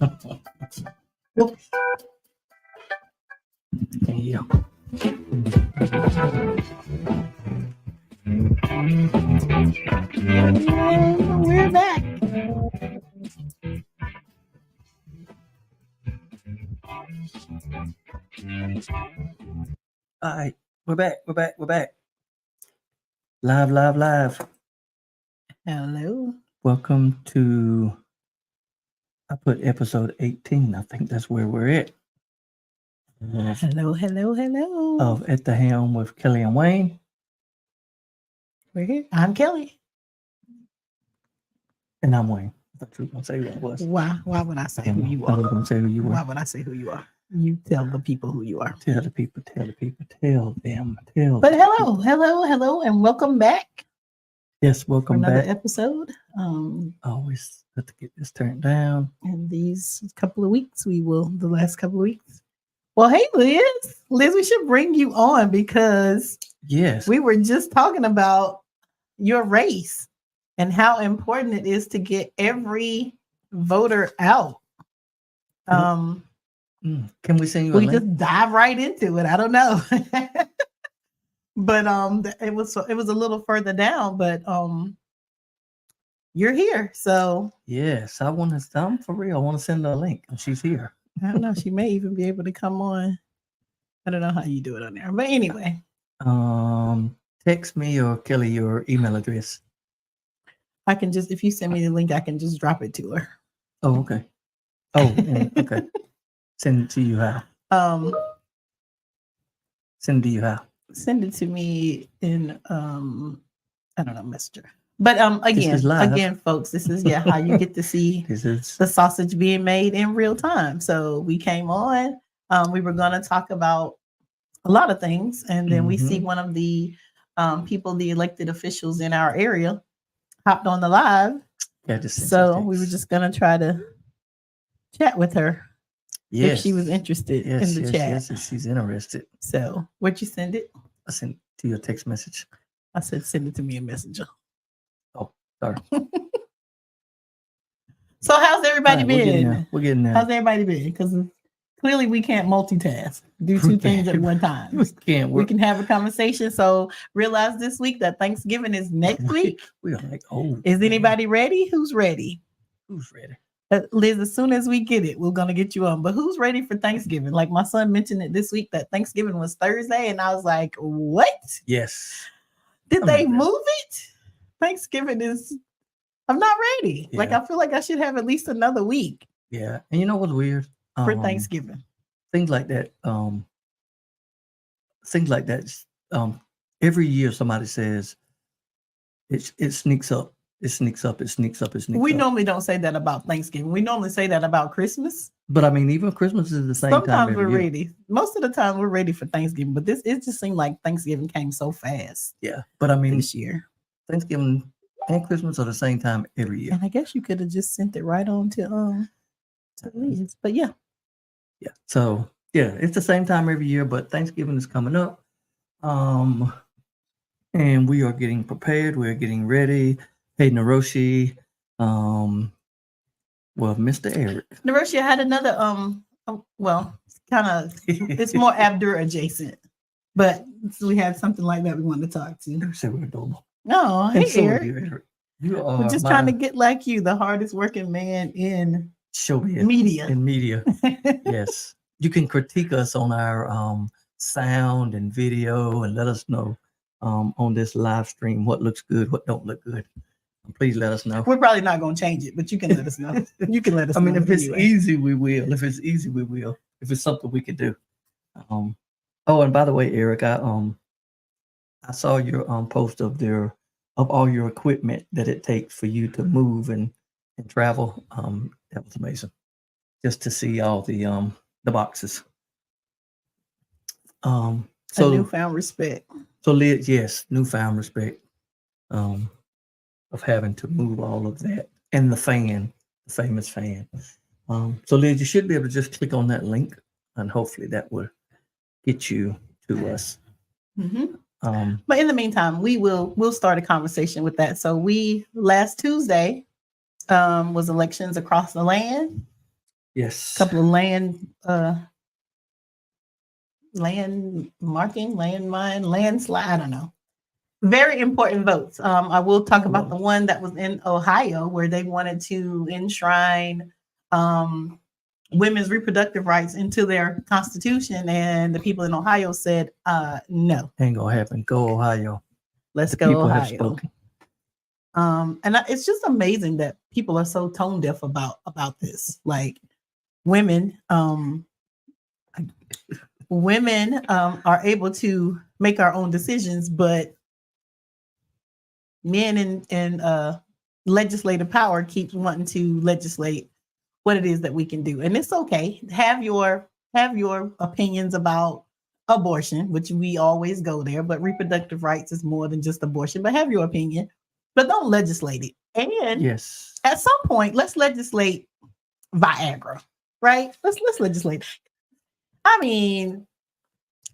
Yeah. We're back. All right, we're back. Live. Hello. Welcome to, I put episode 18. I think that's where we're at. Hello. Of At the Helm with Kelli and Wayne. We're here. I'm Kelli. And I'm Wayne. I thought you were going to say who I was. Why would I say who you I are? was going to say who you were. Why would I say who you are? You tell the people who you are. Tell the people. Tell them. But hello, and welcome back. Yes, welcome for another back. Episode. Always have to get this turned down. And these couple of weeks, the last couple of weeks. Well, hey, Liz, we should bring you on because yes, we were just talking about your race and how important it is to get every voter out. Can we sing you a we link? Just dive right into it. I don't know. But it was a little further down, but you're here. So yes, I'm for real. I want to send her a link and she's here. I don't know. She may even be able to come on. I don't know how you do it on there. But anyway. Text me or Kelli your email address. I can just, if you send me the link, I can just drop it to her. Oh, okay. Oh, okay. Send it to you how? Send it to you how? Send it to me in I don't know, Messenger. But again, folks, this is how you get to see the sausage being made in real time. So we came on. We were going to talk about a lot of things, and then we see one of the people, the elected officials in our area, hopped on the live. So we were just going to try to chat with her. Yes. If she was interested in the chat. Yes, if she's interested. So where'd you send it? I sent it to your text message. I said, send it to me in Messenger. Oh, sorry. So how's everybody been? We're getting there. How's everybody been? Because clearly we can't multitask, do two things at one time. We can have a conversation. So realize this week that Thanksgiving is next week. We are like, oh. Is anybody ready? Who's ready? Who's ready? Liz, as soon as we get it, we're going to get you on. But who's ready for Thanksgiving? Like my son mentioned it this week that Thanksgiving was Thursday. And I was like, what? Yes. Did they move it? Thanksgiving is, I'm not ready. Yeah. Like, I feel like I should have at least another week. Yeah. And you know what's weird? For Thanksgiving. Things like that. Every year somebody says it sneaks up. It sneaks up. We normally don't say that about Thanksgiving. We normally say that about Christmas. But I mean, even Christmas is the same time. Sometimes we're ready. Most of the time we're ready for Thanksgiving. But it just seemed like Thanksgiving came so fast. Yeah. But I mean, this year, Thanksgiving and Christmas are the same time every year. And I guess you could have just sent it right on to Liz. But yeah. Yeah. So yeah, it's the same time every year, but Thanksgiving is coming up. And we are getting prepared. We're getting ready. Hey, Naroshi, Mr. Eric. Naroshi had another, it's more Abdur adjacent, but we had something like that we wanted to talk to. So we're adorable. No, hey, Eric. You are we're just trying to get like you, the hardest working man in media. In media, yes. You can critique us on our sound and video and let us know on this live stream what looks good, what don't look good. Please let us know. We're probably not going to change it, but you can let us know. You can let us know. I mean, if it's easy, we will. If it's easy, we will. If it's something we could do. Oh, and by the way, Eric, I saw your post of all your equipment that it takes for you to move and travel. That was amazing. Just to see all the boxes. So a newfound respect. So Liz, yes, newfound respect. Of having to move all of that and the famous fan. So Liz, you should be able to just click on that link and hopefully that will get you to us. Mm-hmm. But in the meantime, we'll start a conversation with that. So last Tuesday was elections across the land. Yes. Couple of landslide. I don't know. Very important votes. I will talk about the one that was in Ohio where they wanted to enshrine women's reproductive rights into their constitution, and the people in Ohio said, no. Ain't gonna happen. Go Ohio. Let's go Ohio. Have spoken. And it's just amazing that people are so tone deaf about this. Like women are able to make our own decisions, but men in legislative power keeps wanting to legislate what it is that we can do. And it's okay. Have your opinions about abortion, which we always go there, but reproductive rights is more than just abortion. But have your opinion, but don't legislate it. And yes, at some point, let's legislate Viagra, right? Let's legislate. I mean,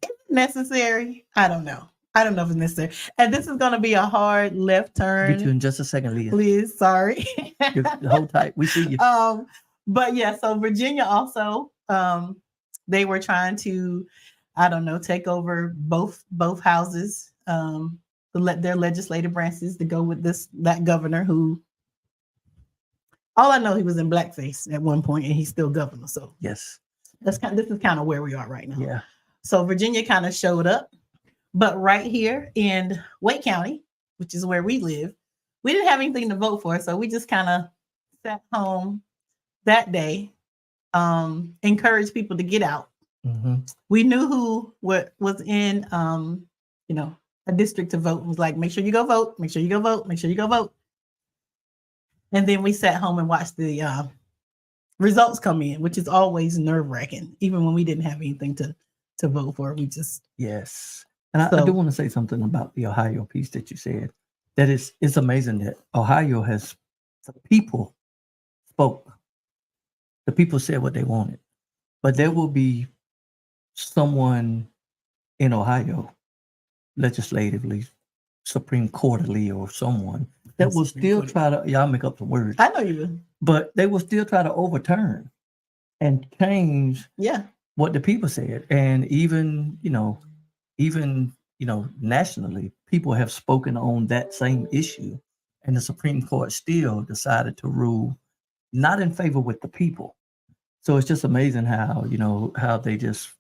is it necessary? I don't know. I don't know if it's necessary. And this is going to be a hard left turn. Get you in just a second, Leah. Please, sorry. Hold tight. We see you. But yeah, so Virginia also, they were trying to, I don't know, take over both houses, their legislative branches to go with that governor who, all I know, he was in blackface at one point and he's still governor. So yes, this is kind of where we are right now. Yeah. So Virginia kind of showed up, but right here in Wake County, which is where we live, we didn't have anything to vote for. So we just kind of sat home that day, encouraged people to get out. Mm-hmm. We knew was in, a district to vote. It was like, make sure you go vote, make sure you go vote, make sure you go vote. And then we sat home and watched the results come in, which is always nerve-wracking, even when we didn't have anything to vote for. We just yes. And I do want to say something about the Ohio piece that you said. That it's amazing that Ohio has, the people spoke. The people said what they wanted. But there will be someone in Ohio, legislatively, Supreme Courtly, or someone that will still try to, y'all make up some words. I know you will. But they will still try to overturn and change what the people said. And even nationally, people have spoken on that same issue. And the Supreme Court still decided to rule not in favor with the people. So it's just amazing how they just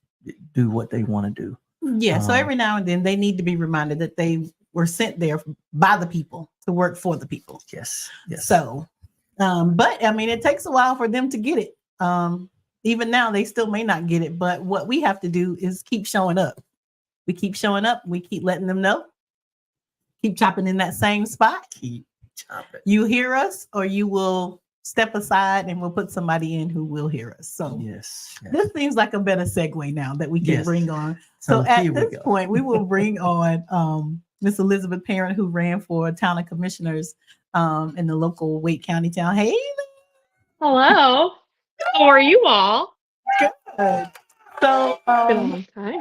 do what they want to do. Yeah. So every now and then they need to be reminded that they were sent there by the people to work for the people. Yes. So, but I mean, it takes a while for them to get it. Even now, they still may not get it. But what we have to do is keep showing up. We keep showing up. We keep letting them know. Keep chopping in that same spot. Keep chopping. You hear us, or you will step aside and we'll put somebody in who will hear us. So yes. This seems like a better segue now that we can bring on. So at this point, we will bring on Miss Elizabeth Parent, who ran for Town of Commissioners in the local Wake County town. Hey. Hello. How are you all? Good. So been a long time.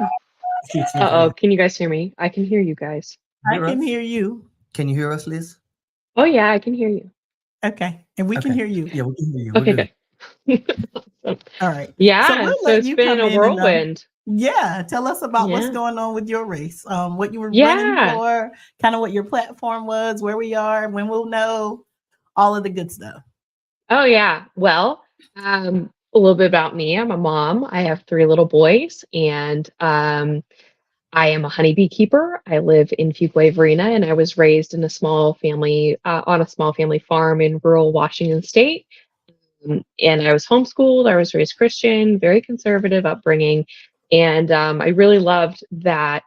Uh-oh, can you guys hear me? I can hear you guys. I can hear you. Can you hear us, Liz? Oh yeah, I can hear you. Okay. And we can hear you. Yeah, we can hear you. Okay, good. All right. Yeah, so it's been a whirlwind. Tell us about what's going on with your race. What you were running for, kind of what your platform was, where we are, when we'll know, all of the good stuff. Oh yeah. Well, a little bit about me. I'm a mom. I have 3 little boys, and I am a honeybee keeper. I live in Fuquay Varina, and I was raised in a small family on a small family farm in rural Washington State. And I was homeschooled. I was raised Christian, very conservative upbringing, and I really loved that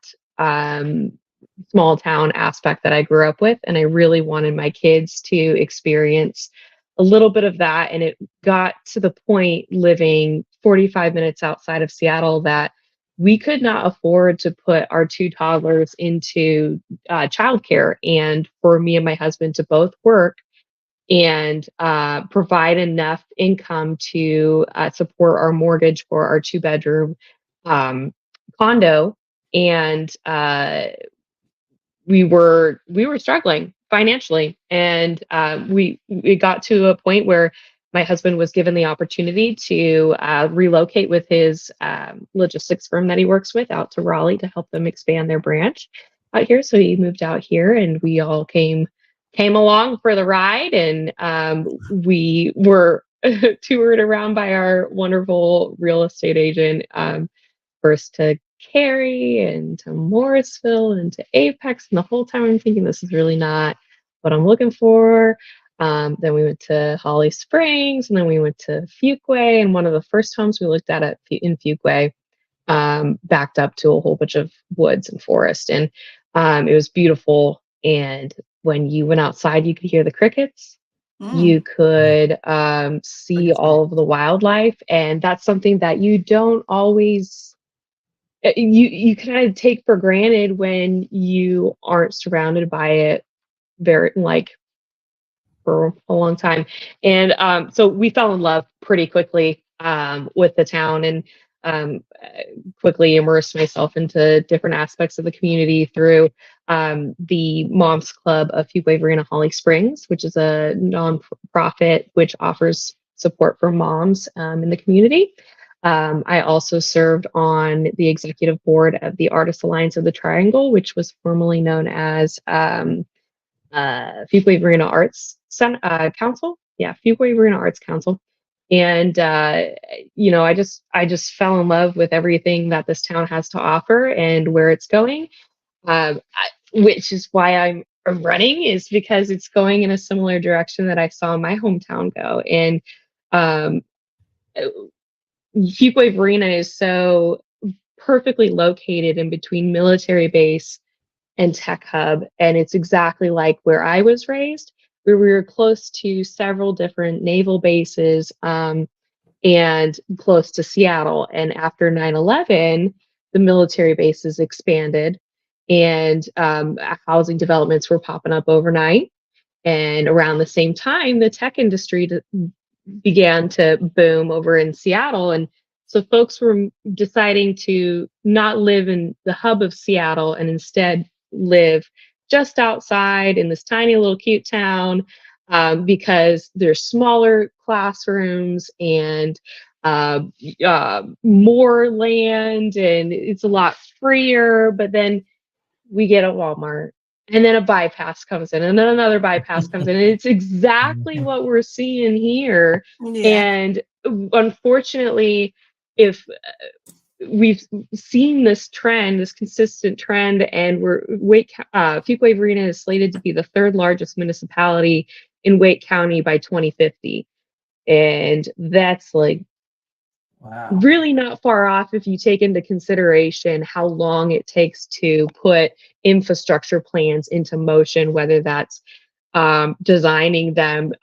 small town aspect that I grew up with, and I really wanted my kids to experience a little bit of that. And it got to the point, living 45 minutes outside of Seattle, that we could not afford to put our 2 toddlers into childcare, and for me and my husband to both work and provide enough income to support our mortgage for our 2-bedroom condo. And we were struggling financially, and we got to a point where my husband was given the opportunity to relocate with his logistics firm that he works with out to Raleigh to help them expand their branch out here. So he moved out here, and we all came along for the ride, and we were toured around by our wonderful real estate agent, first to Cary and to Morrisville and to Apex. And the whole time I'm thinking, this is really not what I'm looking for. Then we went to Holly Springs, and then we went to Fuquay. And one of the first homes we looked at in Fuquay backed up to a whole bunch of woods and forest. And it was beautiful. And when you went outside, you could hear the crickets. You could see all of the wildlife. And that's something that you don't always you kind of take for granted when you aren't surrounded by it very for a long time. And so we fell in love pretty quickly with the town, and quickly immersed myself into different aspects of the community through the Moms Club of Fuquay Varina Holly Springs, which is a nonprofit which offers support for moms in the community. I also served on the executive board of the Artist Alliance of the Triangle, which was formerly known as Fuquay Varina Arts Council. Yeah, Fuquay Varina Arts Council. And I just fell in love with everything that this town has to offer and where it's going, which is why I'm running, is because it's going in a similar direction that I saw my hometown go. And Fuquay Varina is so perfectly located in between military base and tech hub, and it's exactly like where I was raised, where we were close to several different naval bases and close to Seattle. And after 9/11, the military bases expanded, and housing developments were popping up overnight. And around the same time, the tech industry began to boom over in Seattle. And so folks were deciding to not live in the hub of Seattle and instead live just outside in this tiny little cute town, because there's smaller classrooms and more land, and it's a lot freer. But then we get a Walmart, and then a bypass comes in, and then another bypass comes in. And it's exactly what we're seeing here. Yeah. And unfortunately, if we've seen this trend, this consistent trend, and Fuquay Varina is slated to be the third largest municipality in Wake County by 2050. And that's really not far off if you take into consideration how long it takes to put infrastructure plans into motion, whether that's designing them,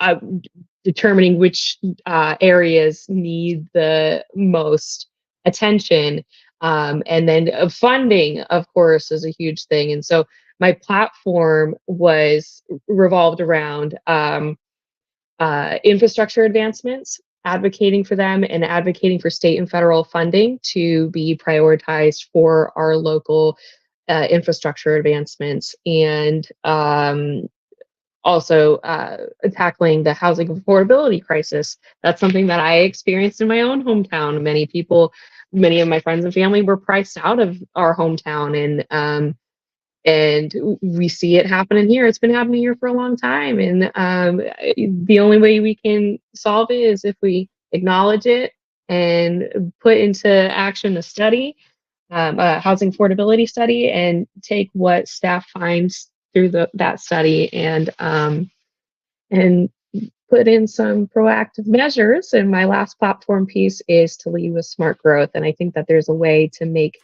determining which areas need the most attention, and then funding, of course, is a huge thing. And so my platform was revolved around infrastructure advancements, advocating for them, and advocating for state and federal funding to be prioritized for our local infrastructure advancements, and also tackling the housing affordability crisis. That's something that I experienced in my own hometown. Many of my friends and family were priced out of our hometown, and we see it happening here. It's been happening here for a long time. And the only way we can solve it is if we acknowledge it and put into action a study, a housing affordability study, and take what staff finds through that study and put in some proactive measures. And my last platform piece is to lead with smart growth. And I think that there's a way to make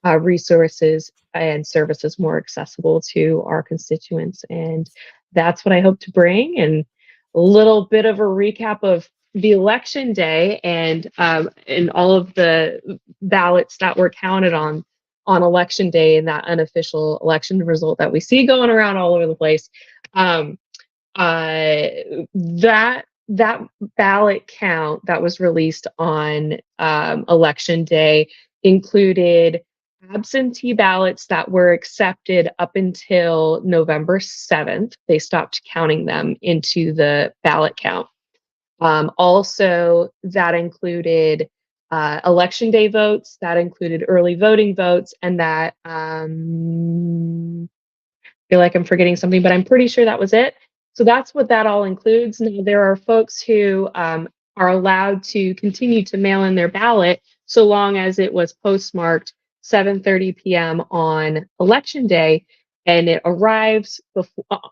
resources and services more accessible to our constituents. And that's what I hope to bring. And a little bit of a recap of the election day and all of the ballots that were counted on election day, and that unofficial election result that we see going around all over the place. That ballot count that was released on election day included absentee ballots that were accepted up until November 7th. They stopped counting them into the ballot count. Also, that included election day votes, that included early voting votes, and that I feel like I'm forgetting something, but I'm pretty sure that was it. So that's what that all includes. Now, there are folks who are allowed to continue to mail in their ballot so long as it was postmarked 7:30 p.m. on election day and it arrives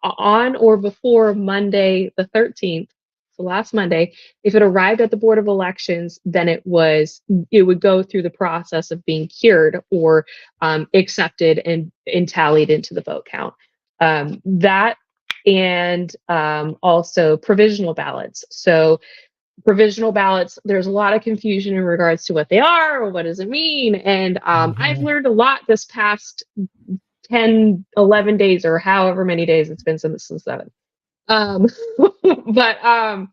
on or before Monday the 13th, so last Monday. If it arrived at the Board of Elections, then it would go through the process of being cured or accepted and tallied into the vote count. That and also provisional ballots. So provisional ballots, there's a lot of confusion in regards to what they are or what does it mean. And I've learned a lot this past 10, 11 days or however many days it's been since the 7th. But I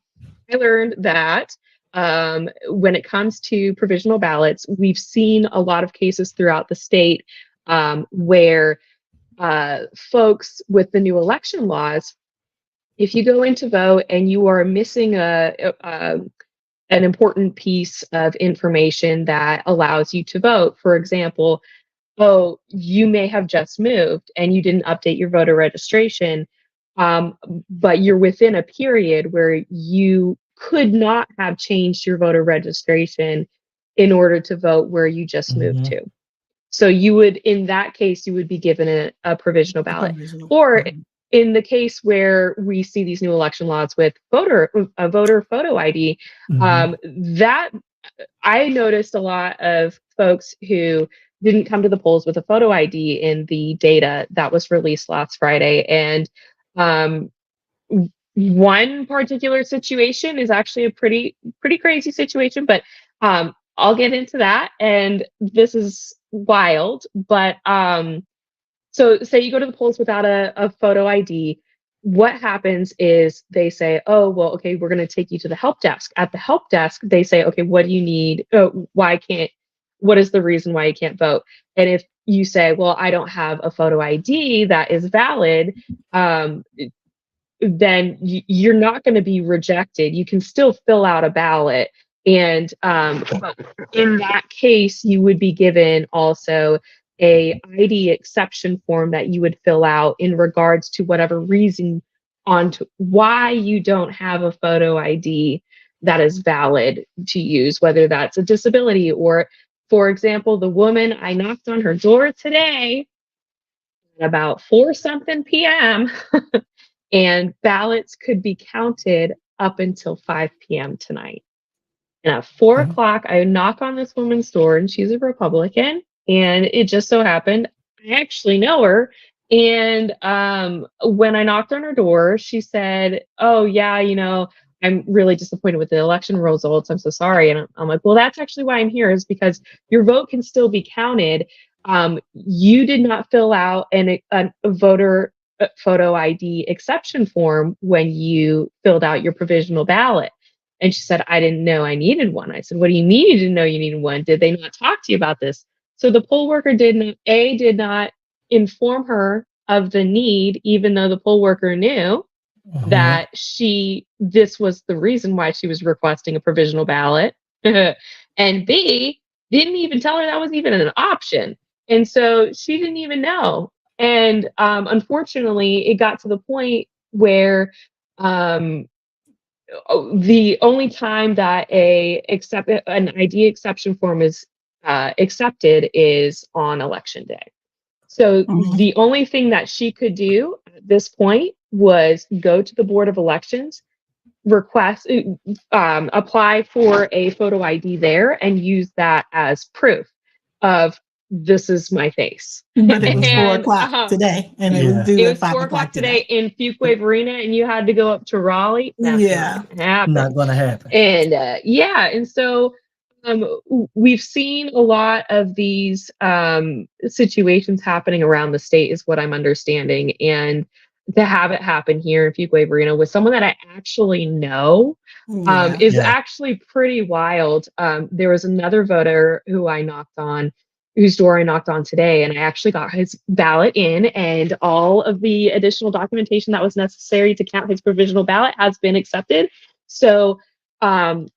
learned that when it comes to provisional ballots, we've seen a lot of cases throughout the state where folks with the new election laws, if you go in to vote and you are missing an important piece of information that allows you to vote, for example, oh, you may have just moved and you didn't update your voter registration, but you're within a period where you could not have changed your voter registration in order to vote where you just moved to. So you would, in that case, you would be given a provisional ballot. Or in the case where we see these new election laws with voter photo ID, that I noticed a lot of folks who didn't come to the polls with a photo ID in the data that was released last Friday. And one particular situation is actually a pretty crazy situation, but I'll get into that. And this is wild, but so say you go to the polls without a photo ID. What happens is they say, oh, well, okay, we're going to take you to the help desk. At the help desk, they say, okay, what do you need? What is the reason why you can't vote? And if you say, well, I don't have a photo ID that is valid, then you're not going to be rejected. You can still fill out a ballot. And in that case, you would be given also a ID exception form that you would fill out in regards to whatever reason on to why you don't have a photo ID that is valid to use, whether that's a disability or, for example, the woman I knocked on her door today at about 4-something p.m. and ballots could be counted up until 5 p.m. tonight. And at 4 o'clock, I knock on this woman's door, and she's a Republican. And it just so happened, I actually know her. And when I knocked on her door, she said, oh, yeah, I'm really disappointed with the election results. I'm so sorry. And I'm like, well, that's actually why I'm here, is because your vote can still be counted. You did not fill out a voter photo ID exception form when you filled out your provisional ballot. And she said, I didn't know I needed one. I said, what do you mean you didn't know you needed one? Did they not talk to you about this? So the poll worker did not inform her of the need, even though the poll worker knew that this was the reason why she was requesting a provisional ballot. And B, didn't even tell her that was even an option. And so she didn't even know. And unfortunately, it got to the point where the only time that an ID exception form is accepted is on election day. So the only thing that she could do at this point was go to the Board of Elections, apply for a photo ID there, and use that as proof of this is my face. But it was 4 o'clock today, and it was due at 5 o'clock today in Fuquay Arena, and you had to go up to Raleigh. That's not going to happen. And and so we've seen a lot of these situations happening around the state, is what I'm understanding, and to have it happen here in Fuquay Arena with someone that I actually know is actually pretty wild. There was another voter whose door I knocked on today, and I actually got his ballot in, and all of the additional documentation that was necessary to count his provisional ballot has been accepted. So on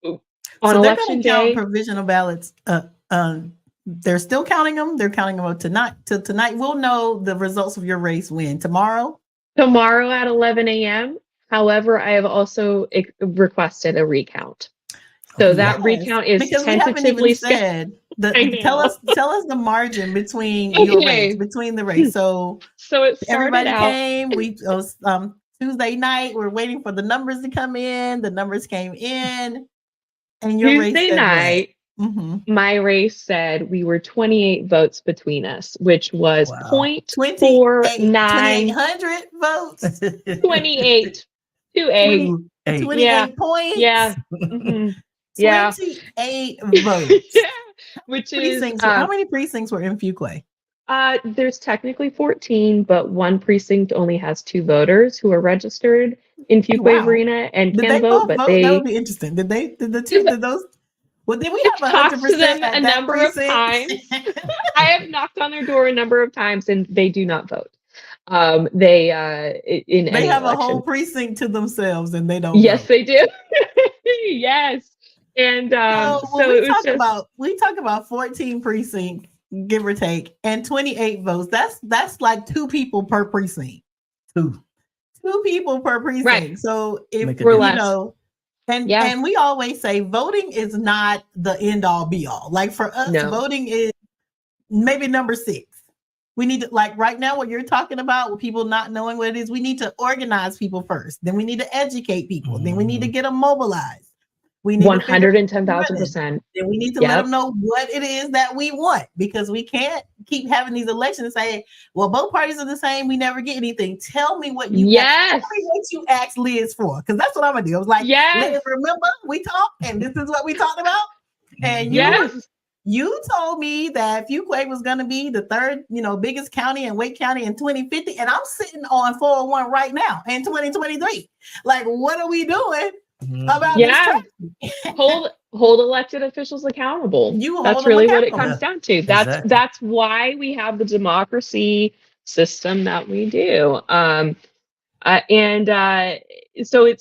So they're election going to count day, provisional ballots. They're still counting them. They're counting them up tonight. Till tonight, we'll know the results of your race when? Tomorrow at 11 a.m. However, I have also requested a recount. So that recount is because we haven't even tentatively said tell us the margin between your race, between the race. So it started everybody out. came. We Tuesday night. We're waiting for the numbers to come in. The numbers came in, and your Tuesday race said night. Mm-hmm. My race said we were 28 votes between us, which was 0.49. 2,800 votes. 28. 28. 28 points. Yeah. Mm-hmm. 28 votes. Which precincts. Is how many precincts were in Fuquay? There's technically 14, but one precinct only has 2 voters who are registered in Fuquay Arena and can vote. But that would be interesting. Did those? Well, did we have 100% at a that number precinct? of times? I have knocked on their door a number of times, and they do not vote. They have election. A whole precinct to themselves, and they don't. Yes, vote. They do. Yes, and we talk about 14 precincts, give or take, and 28 votes. That's like 2 people per precinct. 2 people per precinct. Right. So if we're less. And we always say voting is not the end all be all. Like for us, voting is maybe number 6. We need to, like right now, what you're talking about with people not knowing what it is, we need to organize people first. Then we need to educate people. Then we need to get them mobilized. We need 110,000%. Then we need to let them know what it is that we want, because we can't keep having these elections and say, well, both parties are the same. We never get anything. Tell me what you asked Liz for, because that's what I'm gonna do. I was like, Liz, remember we talked, and this is what we talked about. And you told me that Fuquay was going to be the 3rd, biggest county in Wake County in 2050, and I'm sitting on 401 right now in 2023. Like, what are we doing about this? hold elected officials accountable. That's really what it comes down to. That's why we have the democracy system that we do. So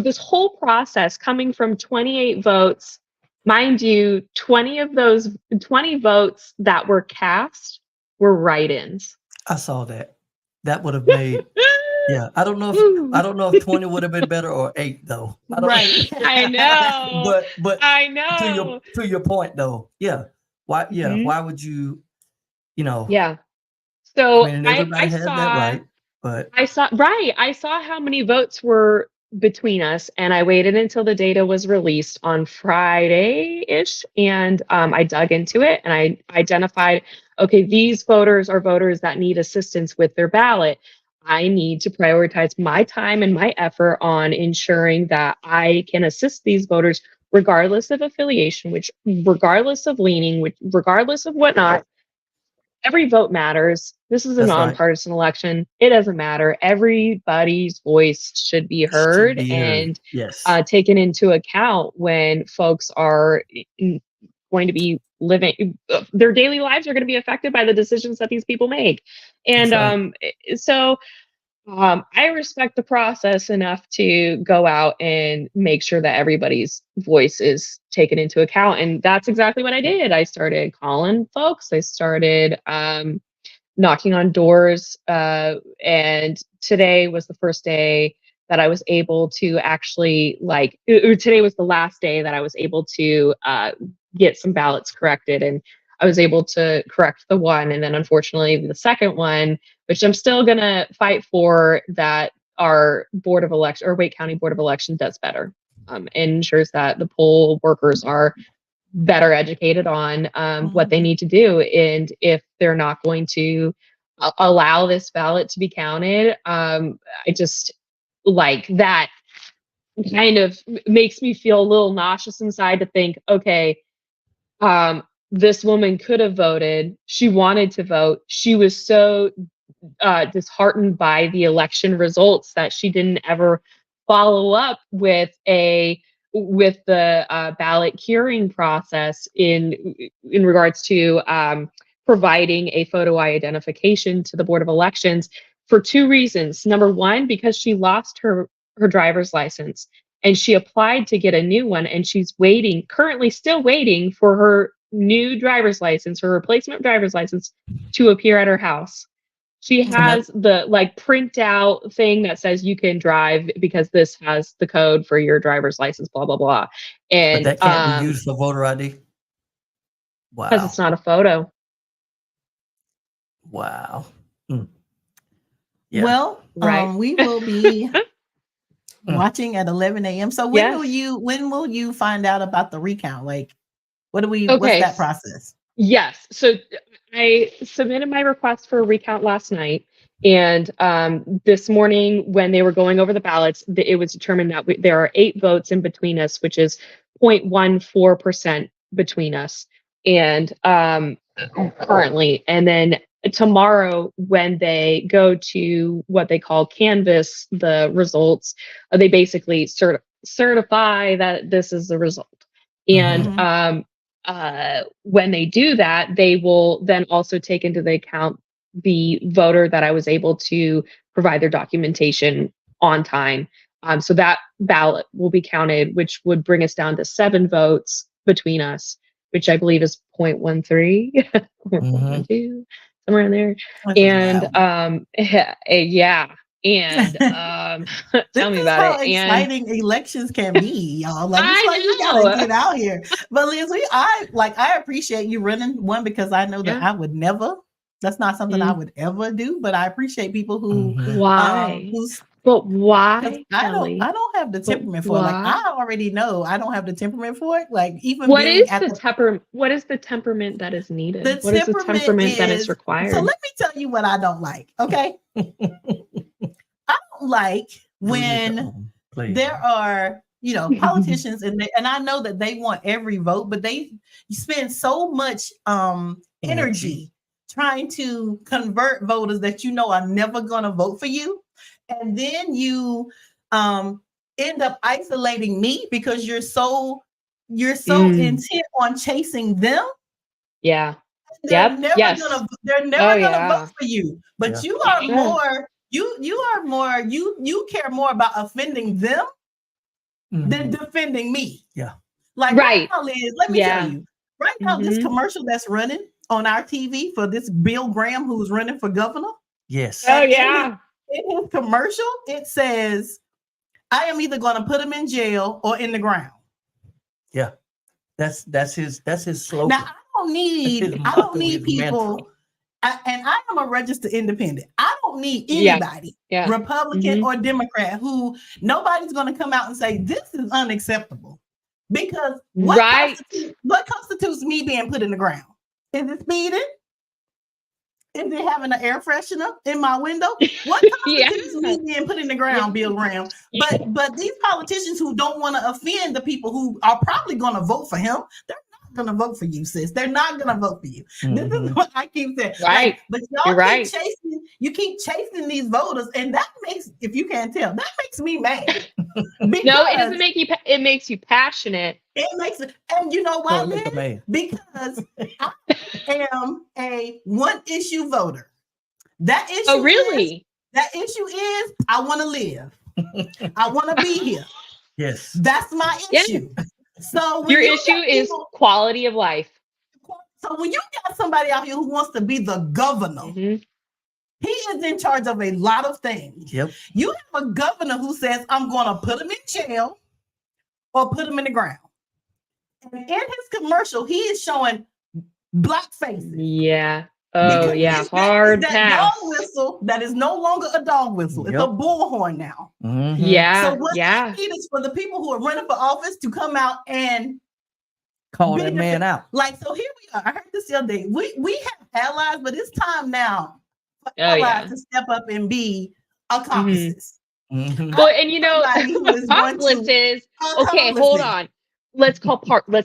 this whole process coming from 28 votes. Mind you, 20 votes that were cast were write-ins. I saw that. That would have made I don't know if 20 would have been better or 8 though. I know. but I know. To your point though. Why why would you So everybody has that right, but I saw how many votes were between us, and I waited until the data was released on Friday-ish, and I dug into it, and I identified, okay, these voters are voters that need assistance with their ballot. I need to prioritize my time and my effort on ensuring that I can assist these voters regardless of affiliation, regardless of leaning, regardless of whatnot. Every vote matters. This is a nonpartisan election. It doesn't matter. Everybody's voice should be heard and taken into account when folks are going to be living. Their daily lives are going to be affected by the decisions that these people make. And I respect the process enough to go out and make sure that everybody's voice is taken into account. And that's exactly what I did. I started calling folks. I started knocking on doors. And today was the first day that I was able to actually today was the last day that I was able to get some ballots corrected. And I was able to correct the one. And then unfortunately the second one, which I'm still going to fight for, that our Board of Election or Wake County Board of Election does better and ensures that the poll workers are better educated on what they need to do. And if they're not going to allow this ballot to be counted, I just that kind of makes me feel a little nauseous inside to think, okay, this woman could have voted. She wanted to vote. She was so disheartened by the election results that she didn't ever follow up with the ballot curing process in regards to providing a photo identification to the Board of Elections for 2 reasons. Number one, because she lost her driver's license. and she applied to get a new one, and she's currently still waiting for her new driver's license, her replacement driver's license, to appear at her house. She has the printout thing that says you can drive because this has the code for your driver's license, blah blah blah. And but that can't be used for voter ID. Wow. Because it's not a photo. Wow. Yeah. Well, we will be watching at 11 a.m. So when will you find out about the recount? Like, what's that process? Yes. So I submitted my request for a recount last night. And this morning, when they were going over the ballots, it was determined that there are 8 votes in between us, which is 0.14% between us. And currently, and then tomorrow, when they go to what they call canvass the results, they basically certify that this is the result. And when they do that, they will then also take into the account the voter that I was able to provide their documentation on time. So that ballot will be counted, which would bring us down to 7 votes between us, which I believe is 0.13 or 0.12, somewhere in there. And yeah. And tell me about it. Exciting elections can be, y'all. Like, it's like you gotta get out here. But Liz, I appreciate you running one, because I know that I would never. That's not something I would ever do. But I appreciate people who But why? I don't have the temperament for it. Like, I already know I don't have the temperament for it. Like, even what is the temperament that is needed? What is the temperament that is required? So let me tell you what I don't like. Okay. I don't like when there are, politicians and I know that they want every vote, but they spend so much energy trying to convert voters that are never going to vote for you. And then you end up isolating me because you're so intent on chasing them. Yeah. They're never gonna vote for you. But you are more, you care more about offending them than defending me. Yeah. Like right now, Liz, let me tell you, right now, this commercial that's running on our TV for this Bill Graham who's running for governor. Yes. Oh yeah. In his commercial, it says, I am either going to put him in jail or in the ground. Yeah. That's his slogan. Now, I don't need people. And I am a registered independent. I don't need anybody, Republican or Democrat, who nobody's going to come out and say, this is unacceptable. Because what constitutes me being put in the ground? Is it speeding? Is it having an air freshener in my window? What constitutes me being put in the ground, Bill Graham? But these politicians who don't want to offend the people who are probably going to vote for him, they're not going to vote for you, sis. They're not going to vote for you. This is what I keep saying. Right. But y'all keep chasing these voters, and that makes, if you can't tell, that makes me mad. No, it doesn't make you. It makes you passionate. It makes it, and you know why, man? Because I am a one-issue voter. That issue. Oh, really? That issue is I want to live. I want to be here. Yes, that's my issue. Yeah. So your issue is quality of life. So when you got somebody out here who wants to be the governor. He is in charge of a lot of things. Yep. You have a governor who says, I'm going to put him in jail or put him in the ground. And in his commercial, he is showing black faces. Yeah. Oh, yeah. Hard pass. Dog whistle that is no longer a dog whistle. It's a bullhorn now. Yeah. So what I need is for the people who are running for office to come out and call that man out. Like, so here we are. I heard this the other day. We have allies, but it's time now for allies to step up and be accomplices. Well, and accomplices. Okay, hold on. Let's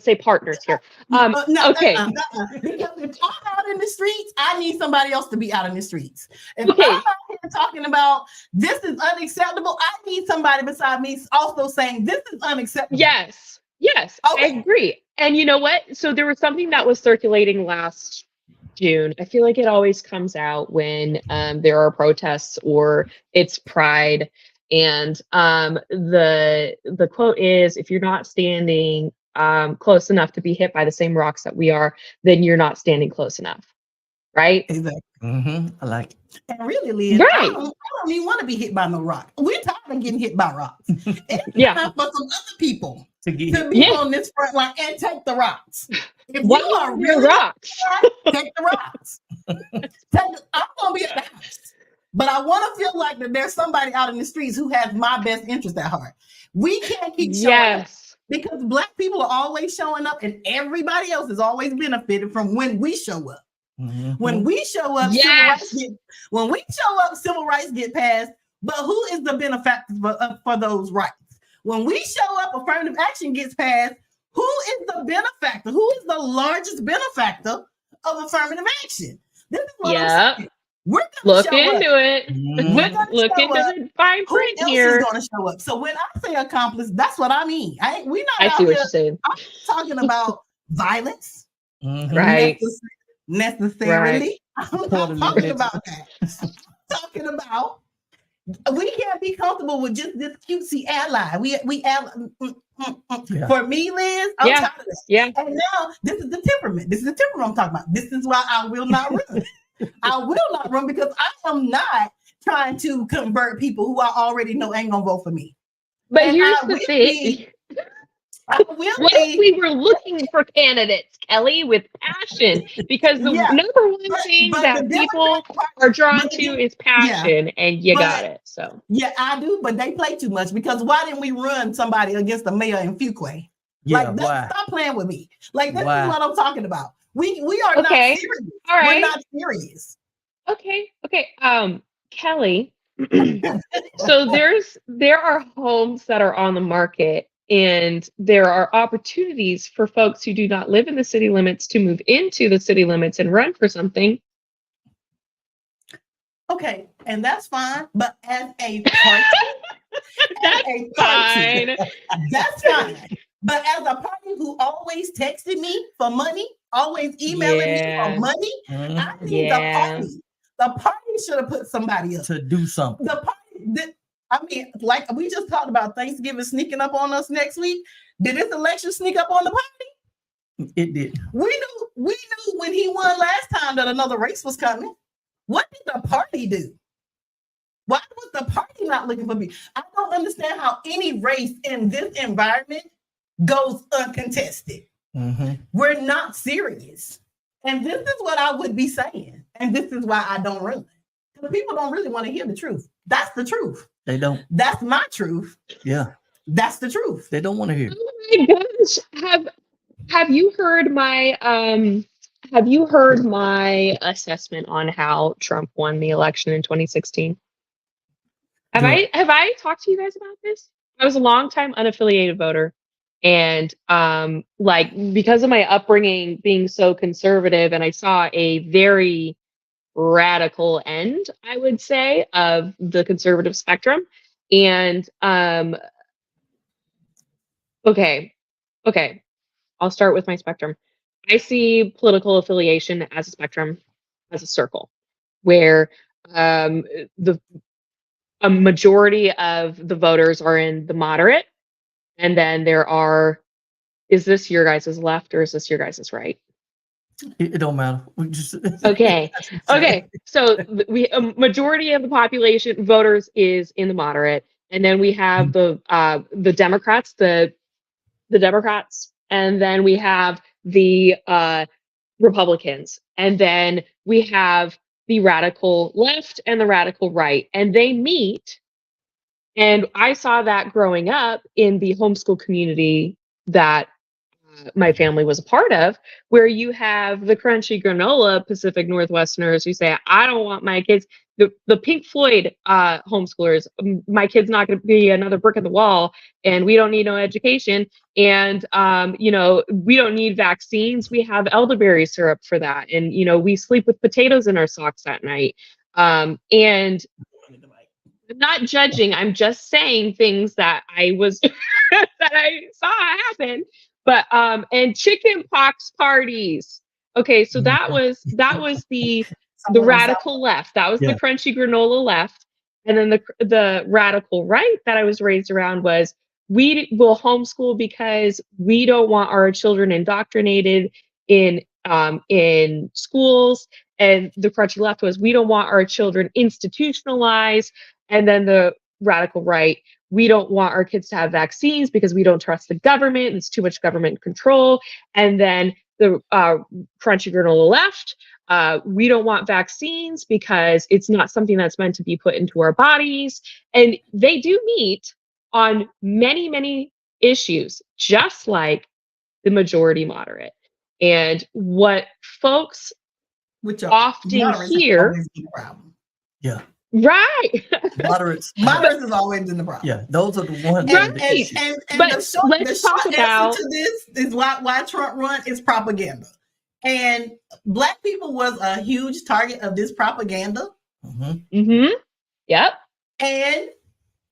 say partners here. Okay. Because if I'm out in the streets, I need somebody else to be out in the streets. If I'm out here talking about this is unacceptable, I need somebody beside me also saying this is unacceptable. Yes, okay. I agree. And you know what? So there was something that was circulating last June. I feel like it always comes out when there are protests or it's Pride. And the quote is, if you're not standing close enough to be hit by the same rocks that we are, then you're not standing close enough. Right? Exactly. I like it. And really, Liz, Right. I don't even want to be hit by no rock. We're tired of getting hit by rocks. It's Yeah. time for some other people to be Yeah. on this front line and take the rocks. If Why you are are really rocks? take the rocks. I'm gonna be at the house. But I want to feel like that there's somebody out in the streets who has my best interest at heart. We can't keep showing up Yes. because Black people are always showing up and everybody else has always benefited from when we show up. When we show up, Yes. civil rights get passed. But who is the benefactor for those rights? When we show up, affirmative action gets passed. Who is the benefactor? Who is the largest benefactor of affirmative action? This is what I'm saying. We're gonna Look show into up. it. We're gonna Look show into up. the fine Who print else here. is gonna show up? So when I say accomplice, that's what I mean. We're not I out see what here you're saying. talking about violence. Right. Necessarily. Right. I'm not talking about that. I'm talking about we can't be comfortable with just this cutesy ally. For me, Liz, I'm tired of that. Yeah. And now this is the temperament. This is the temperament I'm talking about. This is why I will not run. I will not run because I am not trying to convert people who I already know ain't gonna vote for me. But And here's I the will thing. What if we were looking for candidates, Kelly, with passion? Because the number one thing that people are drawn to is passion, and you got it. So yeah, I do, but they play too much because why didn't we run somebody against the mayor in Fuquay? Yeah, like, why? Stop playing with me. Like this Why? is what I'm talking about. We are not serious. All right. We're not serious. Okay. Kelly. So there are homes that are on the market, and there are opportunities for folks who do not live in the city limits to move into the city limits and run for something. Okay, and that's fine. But as a party, that's fine. But as a party who always texted me for money, always emailing me for money, I think the party should have put somebody up to do something. The party, like we just talked about Thanksgiving sneaking up on us next week. Did this election sneak up on the party? It did. We knew when he won last time that another race was coming. What did the party do? Why was the party not looking for me? I don't understand how any race in this environment goes uncontested. We're not serious. And this is what I would be saying. And this is why I don't run. Because people don't really want to hear the truth. That's the truth. They don't. That's my truth. Yeah. That's the truth. They don't want to hear. Oh my gosh. Have you heard my assessment on how Trump won the election in 2016? Have I talked to you guys about this? I was a longtime unaffiliated voter. And because of my upbringing being so conservative, and I saw a very radical end, I would say, of the conservative spectrum. And okay, I'll start with my spectrum. I see political affiliation as a spectrum, as a circle, where a majority of the voters are in the moderate, and then there are, is this your guys' left or is this your guys' right? It don't matter. We just okay. So a majority of the population voters is in the moderate, and then we have the Democrats, the Democrats, and then we have the Republicans, and then we have the radical left and the radical right, and they meet. And I saw that growing up in the homeschool community that my family was a part of, where you have the crunchy granola Pacific Northwesterners who say, I don't want my kids, the Pink Floyd homeschoolers, my kid's not going to be another brick in the wall, and we don't need no education, and we don't need vaccines. We have elderberry syrup for that, and we sleep with potatoes in our socks at night. And I'm not judging. I'm just saying things that I was that I saw happen. But and chicken pox parties. Okay, so that was the radical left. That was the crunchy granola left. And then the radical right that I was raised around was, we will homeschool because we don't want our children indoctrinated in schools. And the crunchy left was, we don't want our children institutionalized. And then the radical right, we don't want our kids to have vaccines because we don't trust the government. It's too much government control. And then the crunchy granola left, we don't want vaccines because it's not something that's meant to be put into our bodies. And they do meet on many, many issues, just like the majority moderate. And what folks often hear, yeah, right, moderates has always been the problem. Yeah, those are the ones. Right. And but the short about answer to this is why Trump run is propaganda. And Black people was a huge target of this propaganda. Yep. And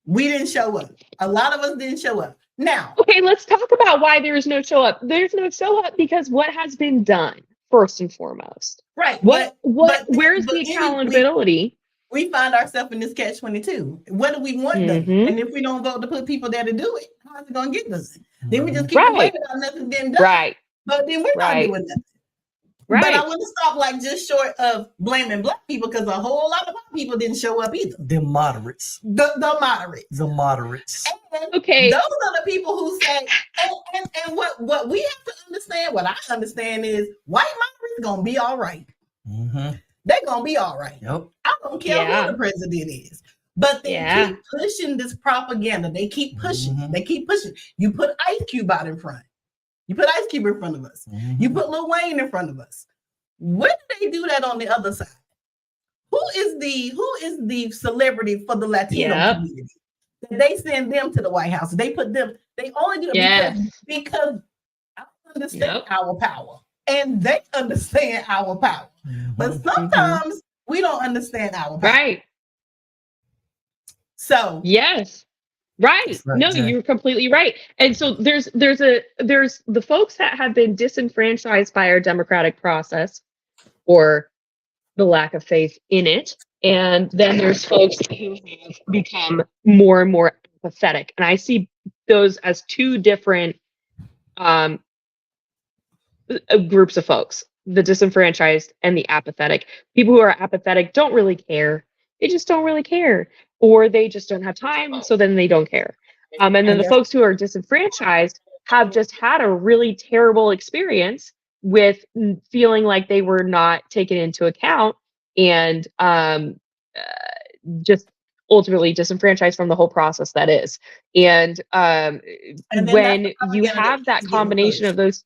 we didn't show up. A lot of us didn't show up. Now, okay, let's talk about why there's no show up. There's no show up because what has been done, first and foremost. Right. Where's the accountability? We find ourselves in this catch-22. What do we want done? And if we don't vote to put people there to do it, how is it going to get done? Then we just keep complaining about nothing being done. Right. But then we're not doing nothing. Right. But I want to stop just short of blaming Black people, because a whole lot of Black people didn't show up either. The moderates. The moderates. The moderates. And okay. Those are the people who say, and what we have to understand, what I understand is white moderates going to be all right. They're going to be all right. Yep. I don't care who the president is. But they keep pushing this propaganda. They keep pushing. They keep pushing. You put Ice Cube out in front. You put Ice Cube in front of us. You put Lil Wayne in front of us. When do they do that on the other side? Who is the celebrity for the Latino community? They send them to the White House. They put them. They only do it because I understand our power, and they understand our power. But sometimes we don't understand our power. Right. So yes. Right. No, you're completely right. And so there's the folks that have been disenfranchised by our democratic process, or the lack of faith in it. And then there's folks who have become more and more apathetic. And I see those as two different groups of folks, the disenfranchised and the apathetic. People who are apathetic don't really care. They just don't really care. Or they just don't have time, so then they don't care. And then the folks who are disenfranchised have just had a really terrible experience with feeling like they were not taken into account, and just ultimately disenfranchised from the whole process that is. And when you have that combination of those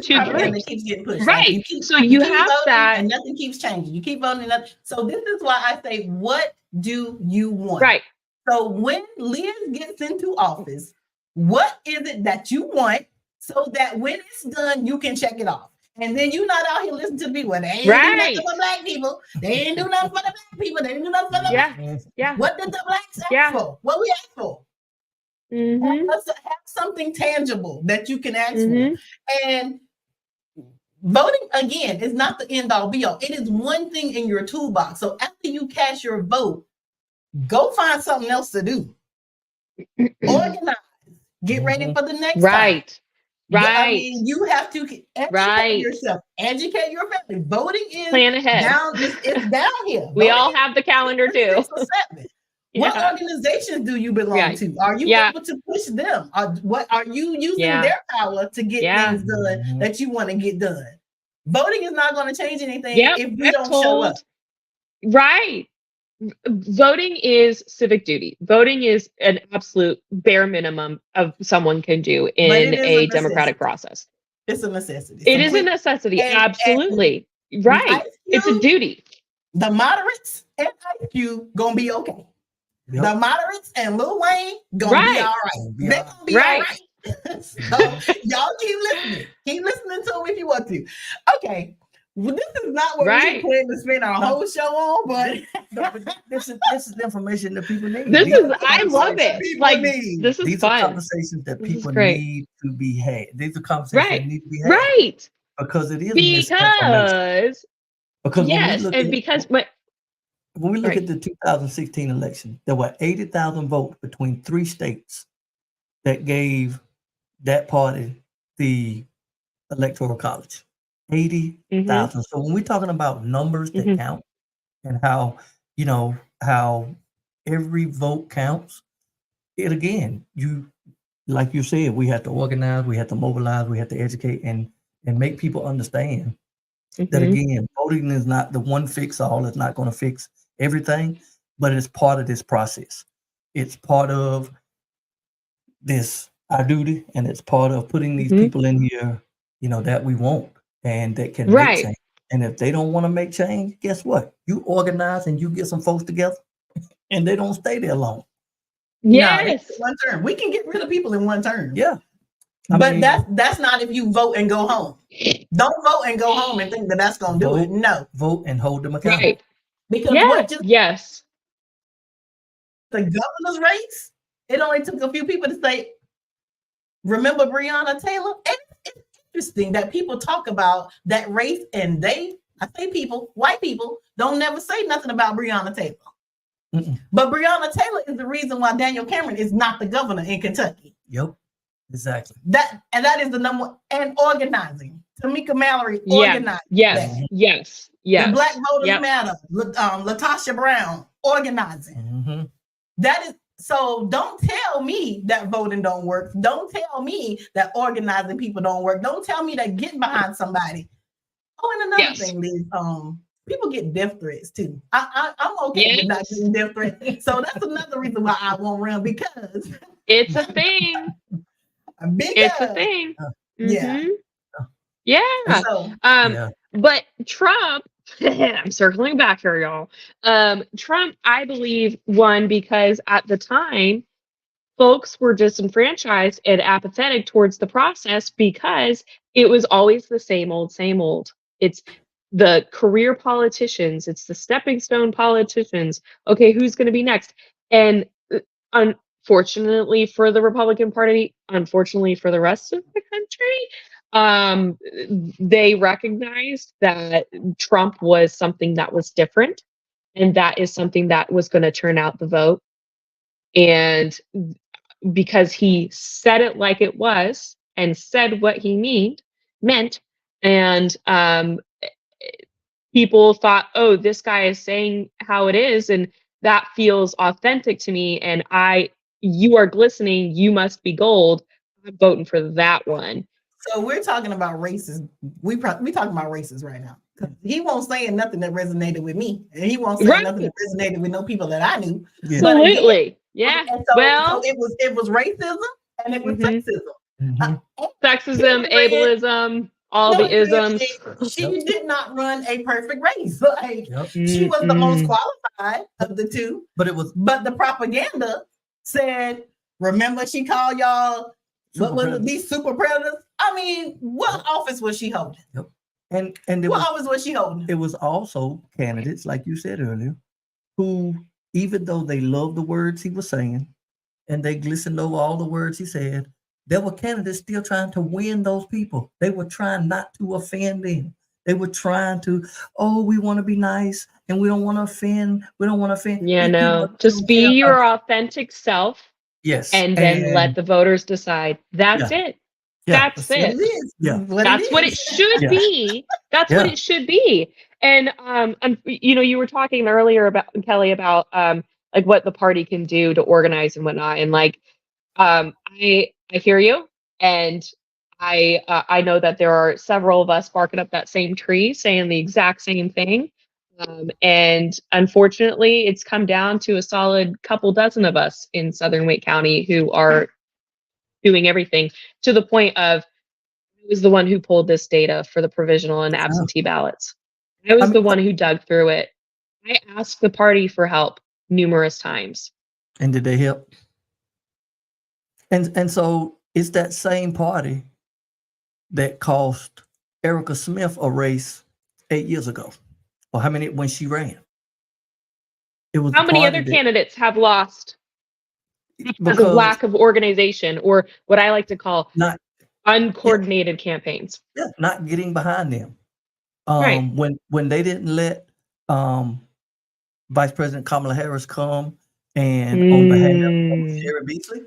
two groups, keeps getting pushed. right? So you have voting, that, and nothing keeps changing. You keep voting, so this is why I say, what do you want? Right. So when Liz gets into office, what is it that you want, so that when it's done, you can check it off? And then you're not out here listening to people. They ain't do nothing for Black people. They ain't do nothing for the Black people. They didn't do nothing for the Blacks. Yeah. What did the Blacks ask for? What we asked for? Have something tangible that you can ask for. And voting, again, is not the end all be all. It is one thing in your toolbox. So after you cast your vote, go find something else to do. Organize. Get ready for the next time. Right. I mean, you have to educate yourself, educate your family. Voting is plan ahead. It's down here. We all have the calendar too. What organizations do you belong to? Are you able to push them? What are you using their power to get things done that you want to get done? Voting is not going to change anything if we don't show up. Right. Voting is civic duty. Voting is an absolute bare minimum of someone can do in a democratic process. It's a necessity. It is a necessity. Absolutely. Right. It's a duty. The moderates and IQ gonna be okay. Yep. The moderates and Lil Wayne gonna be all right. They're gonna be all right. So y'all keep listening. Keep listening to them if you want to. Okay. Well, this is not what we plan to spend our whole show on, but this is the information that people need. I love it. Like, this is these fun. Are conversations that people need to be had. These are conversations that need to be had. Right. Because it is because yes, and because when we look at the 2016 election, there were 80,000 votes between 3 states that gave that party the electoral college. 80,000. So when we're talking about numbers that count and how, how every vote counts, it again, like you said, we have to organize, we have to mobilize, we have to educate and make people understand that again, voting is not the one fix all. It's not going to fix everything, but it's part of this process. It's part of this our duty, and it's part of putting these people in here, that we want and that can make change. And if they don't want to make change, guess what? You organize and you get some folks together, and they don't stay there long. Yes, one term. We can get rid of people in one term. Yeah. But that's not if you vote and go home. Don't vote and go home and think that that's going to do it. No. Vote and hold them accountable. Right. Because the governor's race, it only took a few people to say, remember Breonna Taylor? And it's interesting that people talk about that race and I say people, white people, don't never say nothing about Breonna Taylor. But Breonna Taylor is the reason why Daniel Cameron is not the governor in Kentucky. Yep. Exactly. That is the number. And organizing. Tamika Mallory organized. Yes. The Black Voters Matter. Latasha Brown organizing. That is so. Don't tell me that voting don't work. Don't tell me that organizing people don't work. Don't tell me that getting behind somebody. Oh, and another thing, Liz. People get death threats too. I'm okay with not getting death threats. So that's another reason why I won't run, because it's a thing. It's a thing. But Trump, I'm circling back here, y'all. Trump, I believe, won because at the time, folks were disenfranchised and apathetic towards the process because it was always the same old, same old. It's the career politicians. It's the stepping stone politicians. Okay, who's going to be next? And unfortunately for the Republican Party, unfortunately for the rest of the country, they recognized that Trump was something that was different, and that is something that was going to turn out the vote. And because he said it like it was and said what he meant, and people thought, oh, this guy is saying how it is, and that feels authentic to me, and you are glistening, you must be gold. I'm voting for that one. So we're talking about races. We talking about races right now. He won't say nothing that resonated with me, and he won't say nothing that resonated with no people that I knew. Absolutely, yeah. So it was racism and it was sexism. Sexism, ableism, all the isms. She did not run a perfect race. She was the most qualified of the two. But the propaganda said, remember she called y'all these super predators? I mean, what office was she holding? And what office was she holding? It was also candidates, like you said earlier, who, even though they loved the words he was saying and they glistened over all the words he said, there were candidates still trying to win those people. They were trying not to offend them. They were trying to, we want to be nice and we don't want to offend. We don't want to offend. Yeah, no, just be your authentic self. Yes. And then let the voters decide. That's it. Yeah, that's it. That's what it should be. That's what it should be. And you were talking earlier about Kelly about like what the party can do to organize and whatnot. And like I hear you, and I know that there are several of us barking up that same tree saying the exact same thing. And unfortunately, it's come down to a solid couple dozen of us in Southern Wake County who are doing everything, to the point of I was the one who pulled this data for the provisional and absentee ballots. I was the one who dug through it. I asked the party for help numerous times. And did they help? And so it's that same party that cost Erica Smith a race 8 years ago. Or how many when she ran? It was how many other candidates have lost because of lack of organization, or what I like to call uncoordinated campaigns. Yeah, not getting behind them. Right. When they didn't let Vice President Kamala Harris come and on behalf of Sherry Beasley?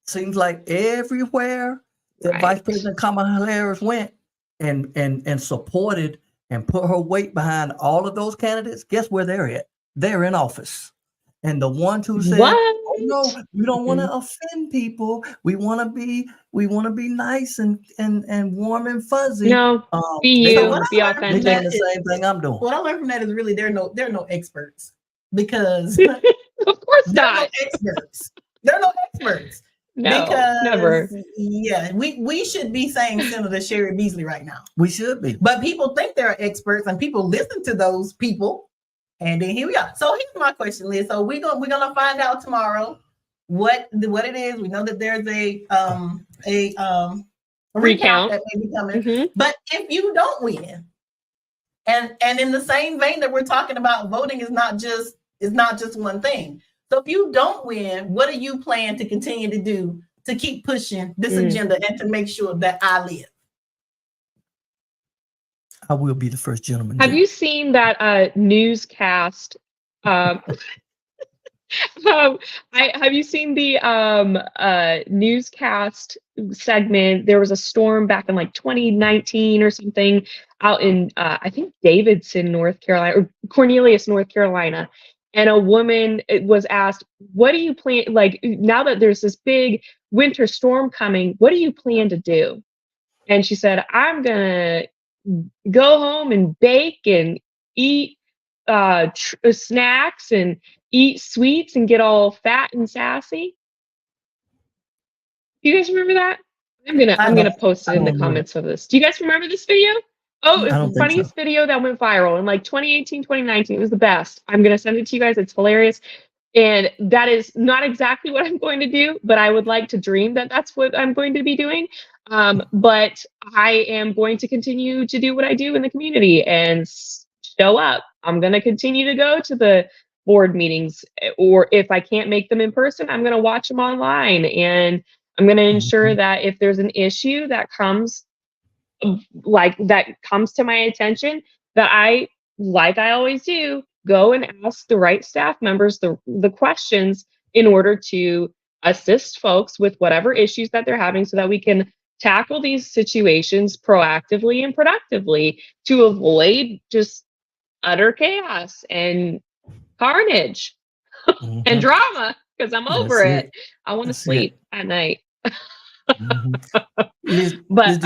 Seems like everywhere that Vice President Kamala Harris went and supported and put her weight behind all of those candidates, guess where they're at? They're in office. And the ones who said, "Oh no, we don't want to offend people. We want to be nice and warm and fuzzy." No, be you, be authentic. They're doing the same thing I'm doing. What I learned from that is really there are no experts, because of course not. There are no experts. No, because, never. Yeah, we should be saying Senator Sherry Beasley right now. We should be. But people think they're experts, and people listen to those people. And then here we are. So here's my question, Liz. So we're gonna find out tomorrow what it is. We know that there's a recount that may be coming. But if you don't win, and in the same vein that we're talking about, voting is not just one thing. So if you don't win, what do you plan to continue to do to keep pushing this agenda and to make sure that I live? I will be the first gentleman. Have you seen that newscast? Have you seen the newscast segment? There was a storm back in like 2019 or something out in I think Davidson, North Carolina, or Cornelius, North Carolina. And a woman was asked, "What do you plan? Like, now that there's this big winter storm coming, what do you plan to do?" And she said, "I'm gonna go home and bake and eat snacks and eat sweets and get all fat and sassy." Do you guys remember that? I'm gonna post it in the comments of this. Do you guys remember this video? Oh, it's the funniest video that went viral in like 2018, 2019. It was the best. I'm gonna send it to you guys. It's hilarious. And that is not exactly what I'm going to do, but I would like to dream that that's what I'm going to be doing. But I am going to continue to do what I do in the community and show up. I'm going to continue to go to the board meetings, or if I can't make them in person, I'm going to watch them online. And I'm going to ensure that if there's an issue that comes to my attention, that I, like I always do, go and ask the right staff members the questions in order to assist folks with whatever issues that they're having, so that we can tackle these situations proactively and productively to avoid just utter chaos and carnage and drama, because I'm over it. I want to sleep at night. But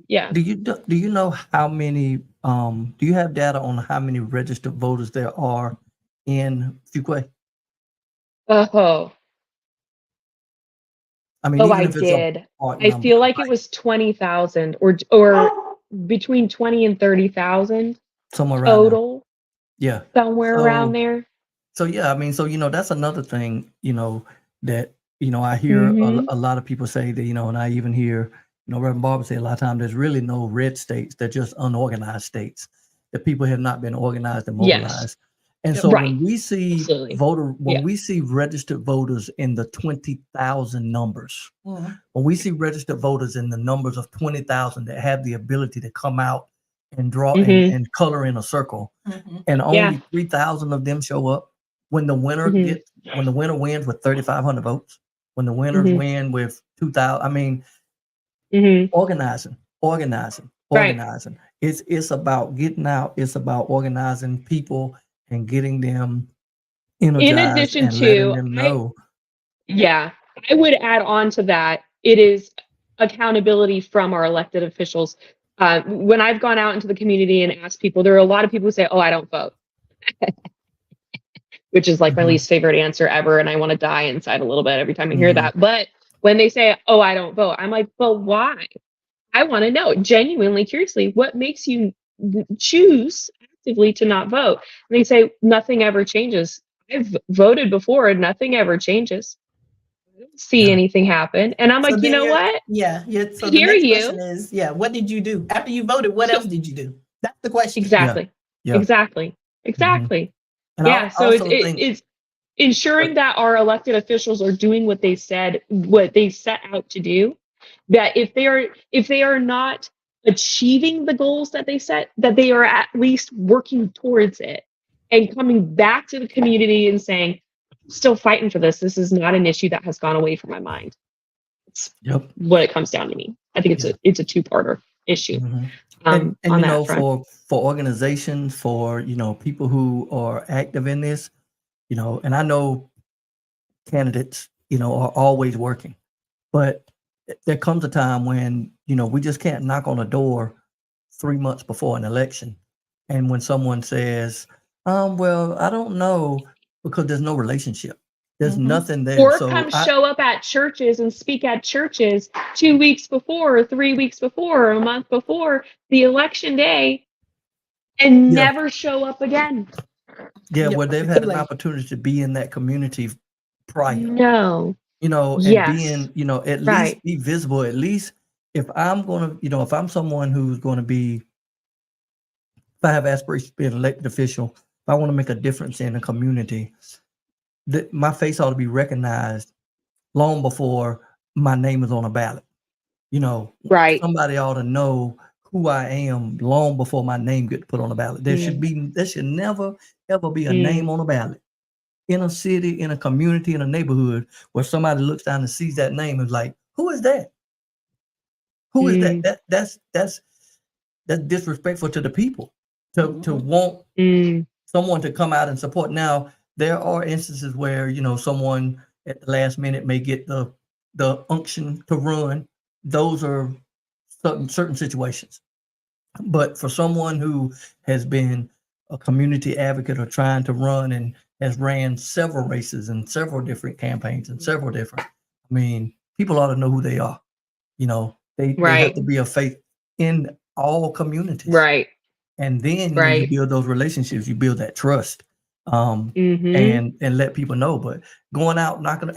yeah. Do you know how many do you have data on how many registered voters there are in Fuquay? Oh. I mean, I did. I feel like it was 20,000 or between 20 and 30,000 somewhere total. Yeah. Somewhere around there. So yeah, I mean, so that's another thing, that I hear a lot of people say that, and I even hear, Reverend Barber say a lot of times there's really no red states. They're just unorganized states. The people have not been organized and mobilized. Yes. And so when we see we see registered voters in the 20,000 numbers, when we see registered voters in the numbers of 20,000 that have the ability to come out and draw and color in a circle, and only 3,000 of them show up, when the winner wins with 3,500 votes, when the winners win with 2,000, I mean, organizing. It's about getting out. It's about organizing people and getting them energized. In addition and letting them know. I would add on to that. It is accountability from our elected officials. When I've gone out into the community and asked people, there are a lot of people who say, "Oh, I don't vote," which is like my least favorite answer ever. And I want to die inside a little bit every time I hear that. But when they say, "Oh, I don't vote," I'm like, "Well, why?" I want to know, genuinely, curiously, what makes you choose actively to not vote? And they say, "Nothing ever changes. I've voted before and nothing ever changes. I don't see anything happen." And I'm like, you know what? Yeah. So the next question is, what did you do? After you voted, what else did you do? That's the question. Exactly. Yeah. Exactly. And so it's ensuring that our elected officials are doing what they set out to do. That if they are not achieving the goals that they set, that they are at least working towards it. and coming back to the community and saying, still fighting for this. This is not an issue that has gone away from my mind. It's what it comes down to me. I think it's a two-parter issue. And on you that know, front. for organizations, for people who are active in this, and I know candidates, are always working, but there comes a time when we just can't knock on a door 3 months before an election, and when someone says, well, I don't know, because there's no relationship. There's nothing there. Or come show up at churches and speak at churches 2 weeks before, or 3 weeks before, or a month before the election day, and never show up again. Yeah, where they've had an opportunity to be in that community prior. No. And being, at least be visible. At least if I'm going to, if I'm someone who's going to be, if I have aspirations to be an elected official, if I want to make a difference in a community, my face ought to be recognized long before my name is on a ballot. Somebody ought to know who I am long before my name gets put on a ballot. There should never, ever be a name on a ballot in a city, in a community, in a neighborhood where somebody looks down and sees that name and is like, who is that? Who is that? That's disrespectful to the people to want someone to come out and support. Now, there are instances where, someone at the last minute may get the unction to run. Those are certain situations. But for someone who has been a community advocate or trying to run and has ran several races and several different campaigns and several different, people ought to know who they are. They have to be a faith in all communities. Right. And then when you build those relationships, you build that trust. And let people know. But going out knocking,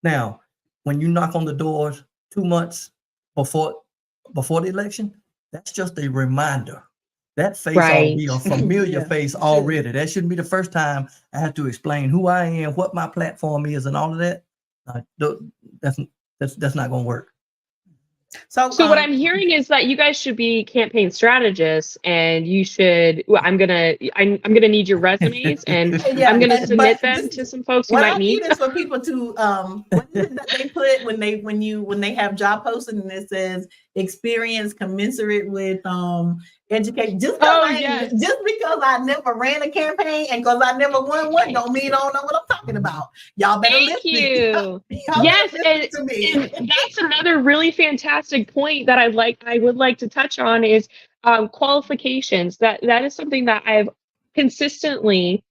now when you knock on the doors 2 months before the election, that's just a reminder. That face ought to be a familiar face already. That shouldn't be the first time I have to explain who I am, what my platform is, and all of that. That's not going to work. So what I'm hearing is that you guys should be campaign strategists, and you should. Well, I'm gonna need your resumes, and I'm gonna submit them to some folks who might need. What I need is for people to what is it that they put when they have job posted and it says experience commensurate with education. Just because I never ran a campaign and because I never won one, don't mean I don't know what I'm talking about. Y'all better listen. Yes, and that's another really fantastic point that I would like to touch on is qualifications. That is something that I've consistently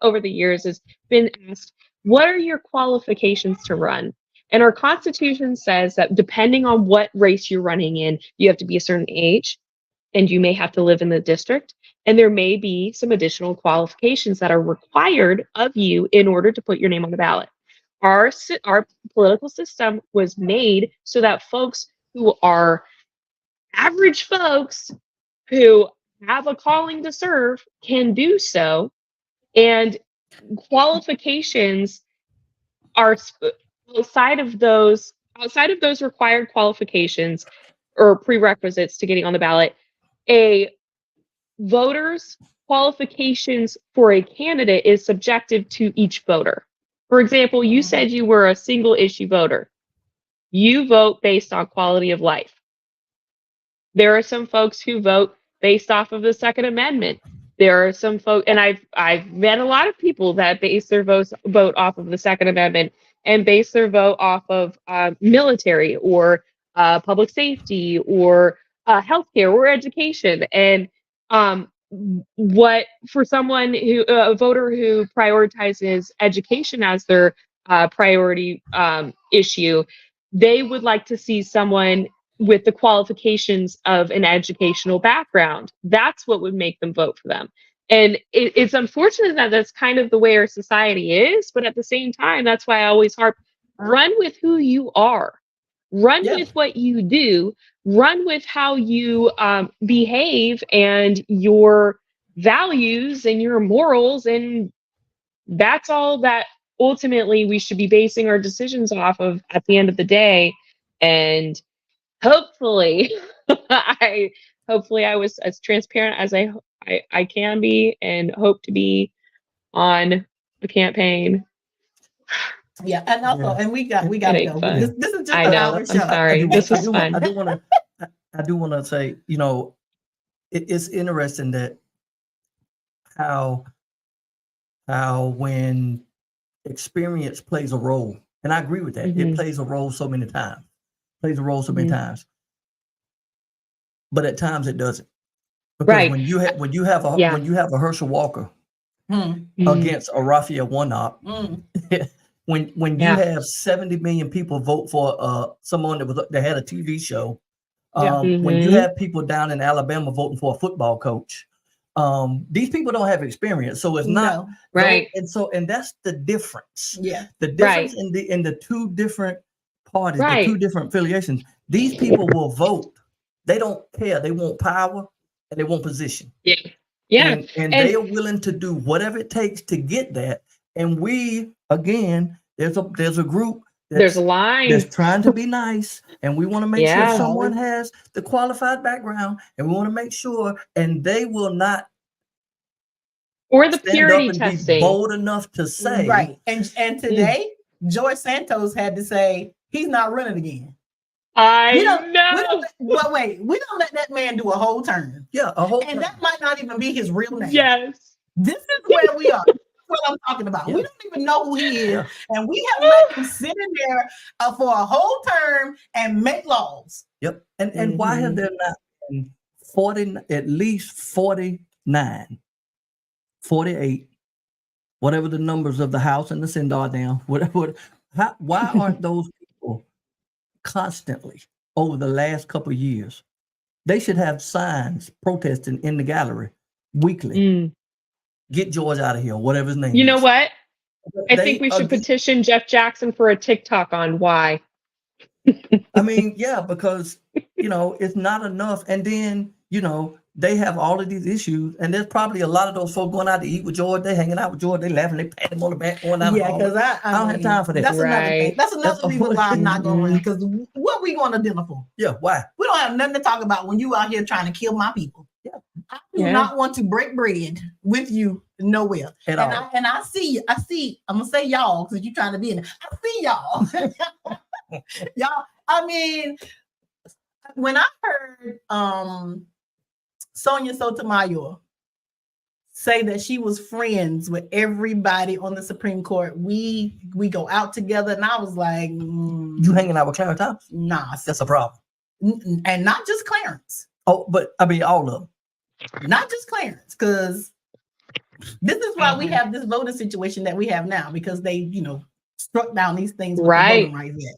over the years has been asked. What are your qualifications to run? And our Constitution says that depending on what race you're running in, you have to be a certain age, and you may have to live in the district, and there may be some additional qualifications that are required of you in order to put your name on the ballot. Our political system was made so that folks who are average folks who have a calling to serve can do so, and qualifications are outside of those required qualifications or prerequisites to getting on the ballot. A voter's qualifications for a candidate is subjective to each voter. For example, you said you were a single issue voter. You vote based on quality of life. There are some folks who vote based off of the Second Amendment. There are some folks, and I've met a lot of people that base their vote off of the Second Amendment and base their vote off of military or public safety or healthcare or education. And what for someone a voter who prioritizes education as their priority issue, they would like to see someone with the qualifications of an educational background. That's what would make them vote for them. And it's unfortunate that that's kind of the way our society is, but at the same time, that's why I always harp, run with who you are. Run with what you do. Run with how you behave and your values and your morals. And that's all that ultimately we should be basing our decisions off of at the end of the day. And hopefully, I was as transparent as I can be and hope to be on the campaign. Yeah, and also, and we got to go. This is just I an know. hour show. I'm sorry. This was fun. I do want to say, you know, it's interesting that how when experience plays a role, and I agree with that. Mm-hmm. It plays a role so many times. Many times, but at times it doesn't. Because when you have a Herschel Walker against a Raphael Warnock, when you have 70 million people vote for someone that had a TV show, when you have people down in Alabama voting for a football coach, these people don't have experience, so it's not right. And that's the difference. Yeah, the difference in the two different parties, the two different affiliations. These people will vote. They don't care. They want power and they want position. Yeah. And they are willing to do whatever it takes to get that. And we, again, there's a group there's a line that's trying to be nice, and we want to make sure someone has the qualified background, and we want to make sure, and they will not or the purity testing. Be bold enough to say right. And today, George Santos had to say he's not running again. I know. But wait, we don't let that man do a whole term. Yeah, a whole and that might not even be his real name. Yes. This is where we are. That's what I'm talking about. We don't even know who he is. And we have let him sit in there for a whole term and make laws. Yep. And why have there not been at least 49, 48, whatever the numbers of the House and the Senate are now, why aren't those people constantly over the last couple of years? They should have signs protesting in the gallery weekly. Get George out of here, whatever his name is. You know what? I think we should petition Jeff Jackson for a TikTok on why. I mean, yeah, because, it's not enough. And then, they have all of these issues. And there's probably a lot of those folks going out to eat with George. They hanging out with George. They laughing. They pat him on the back going down the hall. Because I don't have time for that. That's another thing. That's another reason why I'm not going to run. Because what we going to dinner for? Yeah, why? We don't have nothing to talk about when you out here trying to kill my people. Yeah. I do not want to break bread with you nowhere. And I see, I'm going to say y'all because you're trying to be in it. I see y'all. Y'all, I mean, when I heard Sonia Sotomayor say that she was friends with everybody on the Supreme Court, we go out together, and I was like, you hanging out with Clarence Thomas? Nah, that's a problem. And not just Clarence. Oh, but I mean all of them. Not just Clarence, because this is why we have this voting situation that we have now, because they, struck down these things with the voting rights yet.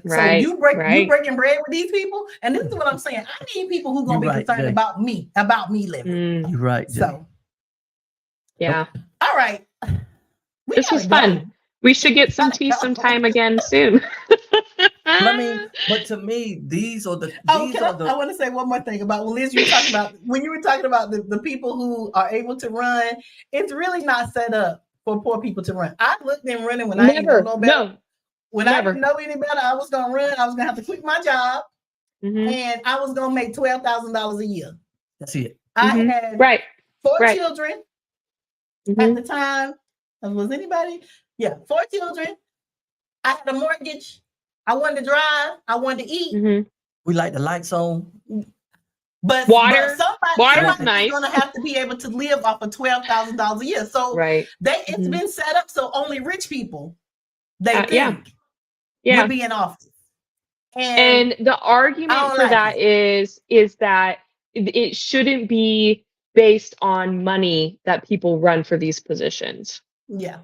So you breaking bread with these people, and this is what I'm saying. I need people who gonna be concerned about me living. You're right. So yeah. All right. This was fun. We should get some tea sometime again soon. But to me, these are the. I want to say one more thing about Liz. You were talking about when you were talking about the people who are able to run. It's really not set up for poor people to run. I looked in running when I didn't know better. I didn't know any better, I was gonna run. I was gonna have to quit my job, and I was gonna make $12,000 a year. That's it. I had 4 children at the time. Was anybody? Yeah, 4 children. I had a mortgage. I wanted to drive. I wanted to eat. We like the lights on. But water's nice. Going to have to be able to live off of $12,000 a year. So it's been set up so only rich people will be in office. And the argument for that is that it shouldn't be based on money that people run for these positions. Yeah,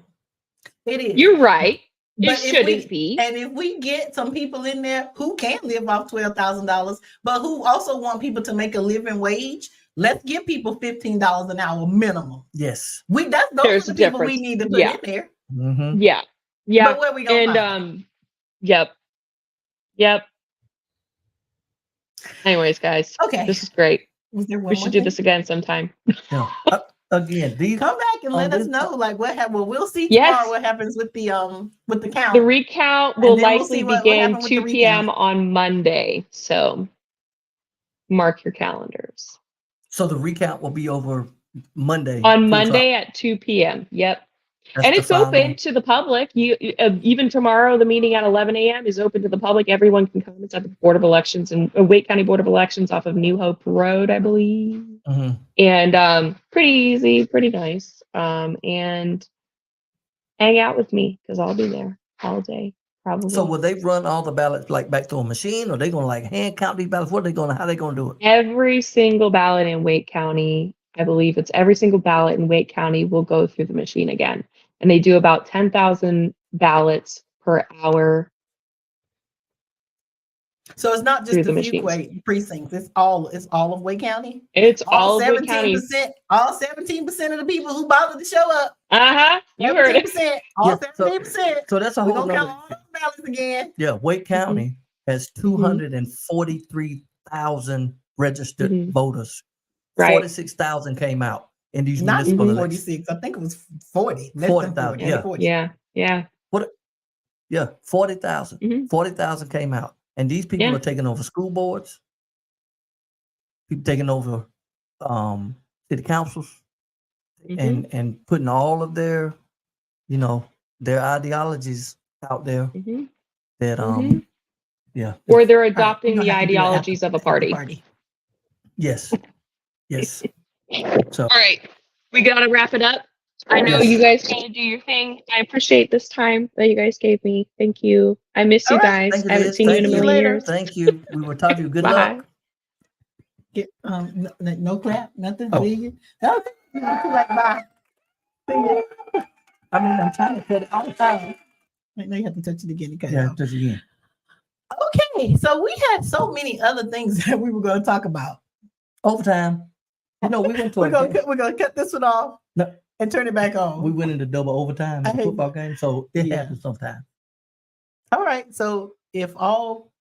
it is. You're right. But it shouldn't be. And if we get some people in there who can live off $12,000, but who also want people to make a living wage, let's give people $15 an hour minimum. Yes. Those are the people we need to put in there. Yeah. Yeah. But where we going to find Yep. Anyways, guys. Okay. This is great. We should do this again sometime. Yeah. Again, come back and let us know we'll see tomorrow what happens with the count. The recount will likely begin 2 p.m. on Monday, so mark your calendars. So the recount will be over Monday. On Monday at 2 p.m. Yep. And it's open to the public. Even tomorrow, the meeting at 11 a.m. is open to the public. Everyone can come. It's at the Board of Elections and Wake County Board of Elections off of New Hope Road, I believe. Mm-hmm. And pretty easy, pretty nice. And hang out with me because I'll be there all day, probably. So will they run all the ballots like back to a machine, or are they going to like hand count these ballots? What are they going to? How are they going to do it? Every single ballot in Wake County, I believe it's every single ballot in Wake County will go through the machine again. And they do about 10,000 ballots per hour. So it's not just the Fuquay precincts. It's all of Wake County. It's all 17%. All 17% of the people who bothered to show up. You heard it. All 17%. So that's a whole nother. Count all those ballots again. Yeah, Wake County has 243,000 registered voters. Right. 46,000 came out in these not municipal even 46. I think it was 40. 40,000. Yeah. 40. Yeah. What? Yeah, 40,000. 40,000 came out. And these people are taking over school boards, people taking over city councils, and putting all of their, their ideologies out there. That or they're adopting the ideologies of a party. Yes. So all right, we gotta wrap it up. I know you guys gotta do your thing. I appreciate this time that you guys gave me. Thank you. I miss you guys. I haven't seen you in a million years. Thank you. We will talk to you. Good luck. No clap, nothing. Oh. Bye. I mean, I'm trying to cut it all the time. Now you have to touch it again. Touch it again. Okay, so we had so many other things that we were going to talk about. Overtime. We went to we're gonna cut this one off. No. And turn it back on. We went into double overtime in the football game, so it happens sometimes. All right, so if all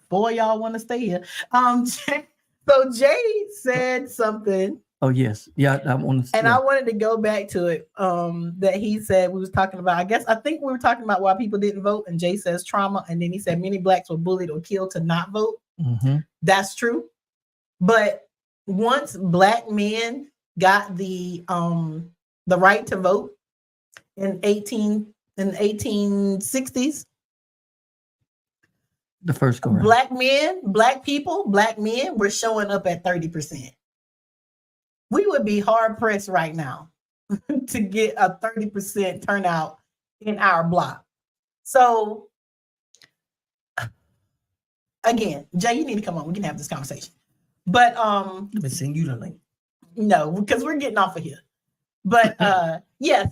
four of y'all want to stay here, so Jay said something. Oh yes, yeah, I want to. And I wanted to go back to it. That he said we was talking about. I think we were talking about why people didn't vote, and Jay says trauma, and then he said many blacks were bullied or killed to not vote. That's true, but once black men got the right to vote in 1860s. The first go around. Black men were showing up at 30%. We would be hard pressed right now to get a 30% turnout in our block. So again, Jay, you need to come on. We can have this conversation. But let me send you the link. No, because we're getting off of here. But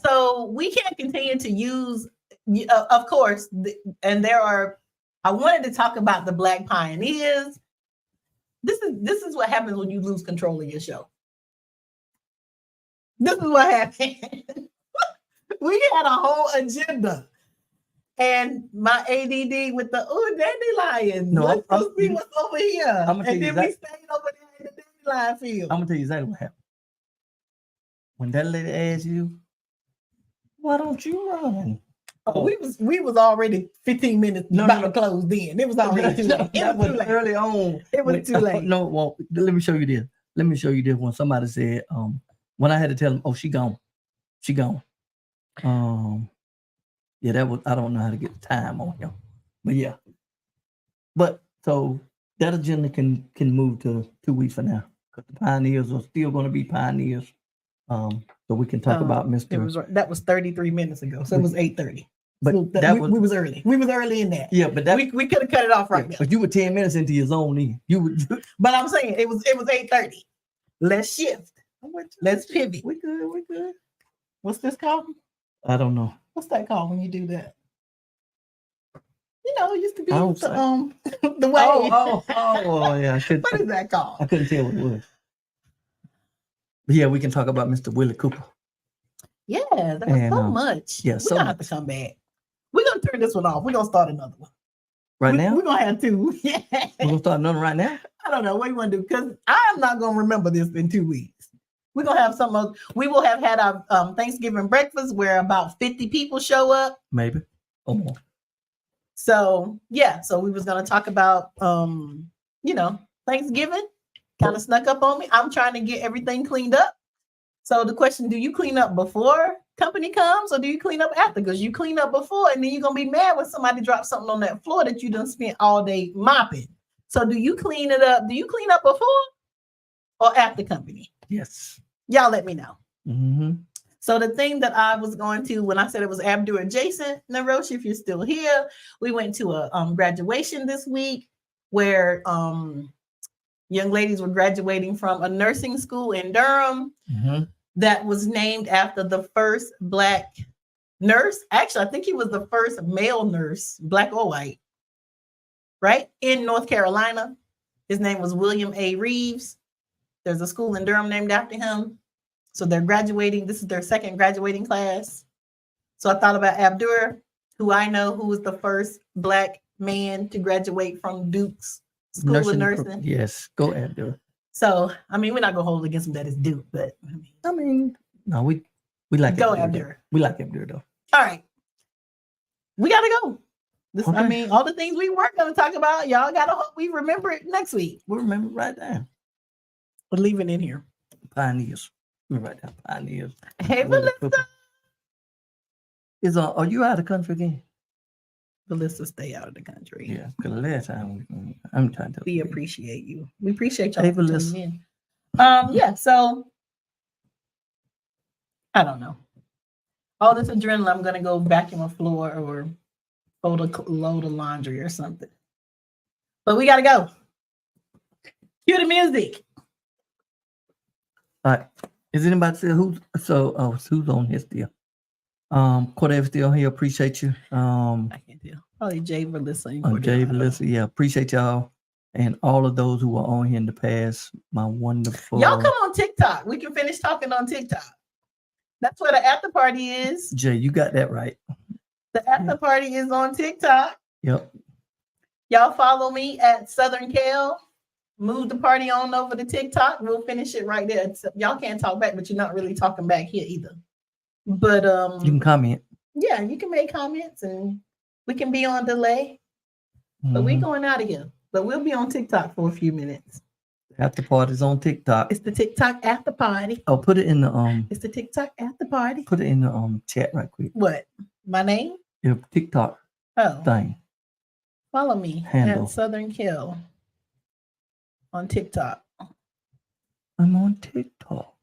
so we can't continue to use, of course, and I wanted to talk about the Black pioneers. This is what happens when you lose control of your show. This is what happened. We had a whole agenda. And my ADD with the dandelion. No, what's over here? I'm gonna tell you we stayed over there in the dandelion field. I'm gonna tell you exactly what happened. When that lady asked you, why don't you run? Oh, we was already 15 minutes about to close then. It was already too late. It was too late. Early on. It was too late. No, well, let me show you this. When somebody said, when I had to tell them, oh, she gone. Yeah, that was, I don't know how to get the time on him. But yeah. But so that agenda can move to 2 weeks from now. Because the pioneers are still going to be pioneers. So we can talk about Mr. That was 33 minutes ago. So it was 8:30. But so we was early. We was early in that. Yeah, but we could have cut it off right now. But you were 10 minutes into your zone then. But I'm saying it was 8:30. Let's shift. Let's pivot. We good. What's this called? I don't know. What's that called when you do that? It used to be the way. Oh, yeah. What is that called? I couldn't tell what it was. But yeah, we can talk about Mr. Willie Cooper. Yeah, there was so much. Yeah, we're gonna have to come back. We're gonna turn this one off. We're gonna start another one. Right now? We're gonna have two. Yeah. We're gonna start another right now? I don't know what you want to do because I'm not gonna remember this in 2 weeks. We're gonna have we will have had our Thanksgiving breakfast where about 50 people show up. Maybe. Or more. So so we was gonna talk about Thanksgiving. Kind of snuck up on me. I'm trying to get everything cleaned up. So the question, do you clean up before company comes, or do you clean up after? Because you clean up before, and then you're gonna be mad when somebody drops something on that floor that you done spent all day mopping. So do you clean it up? Do you clean up before or after company? Yes. Y'all let me know. Mm-hmm. So the thing that I was going to, when I said it was Abdur adjacent, Naroshi, if you're still here, we went to a graduation this week where young ladies were graduating from a nursing school in Durham that was named after the first Black nurse. Actually, I think he was the first male nurse, Black or white, right? In North Carolina. His name was William A. Reeves. There's a school in Durham named after him. So they're graduating. This is their second graduating class. So I thought about Abdur, who I know who was the first Black man to graduate from Duke's School of Nursing. Yes, go Abdur. So, I mean, we're not going to hold against him that it's Duke, but I mean, no, we like go Abdur. We like Abdur, though. All right. We got to go. This, okay. I mean, all the things we weren't going to talk about, y'all got to hope we remember it next week. We'll remember right now. We'll leave it in here. Pioneers. Right now, pioneers. Hey, Melissa. Are you out of the country again? Melissa, stay out of the country. Yeah, because the last time I'm trying to. We appreciate you. We appreciate y'all hey, for tuning in. Yeah, so I don't know. All this adrenaline, I'm gonna go vacuum a floor or fold a load of laundry or something. But we gotta go. Cue the music. All right. Is anybody still who's on here still? Cordev still here. Appreciate you. I can't tell. Probably Jay, Melissa. Jay, Melissa. Yeah, appreciate y'all and all of those who were on here in the past. My wonderful. Y'all come on TikTok. We can finish talking on TikTok. That's where the after party is. Jay, you got that right. The after party is on TikTok. Yep. Y'all follow me at Southern Kel. Move the party on over to TikTok. We'll finish it right there. Y'all can't talk back, but you're not really talking back here either. But you can comment. Yeah, you can make comments and we can be on delay. But we're going out of here. But we'll be on TikTok for a few minutes. After party's on TikTok. It's the TikTok after party. Oh, put it in the It's the TikTok after party. Put it in the chat right quick. What? My name? Your TikTok thing. Follow me handle. at Southern Kel on TikTok. I'm on TikTok.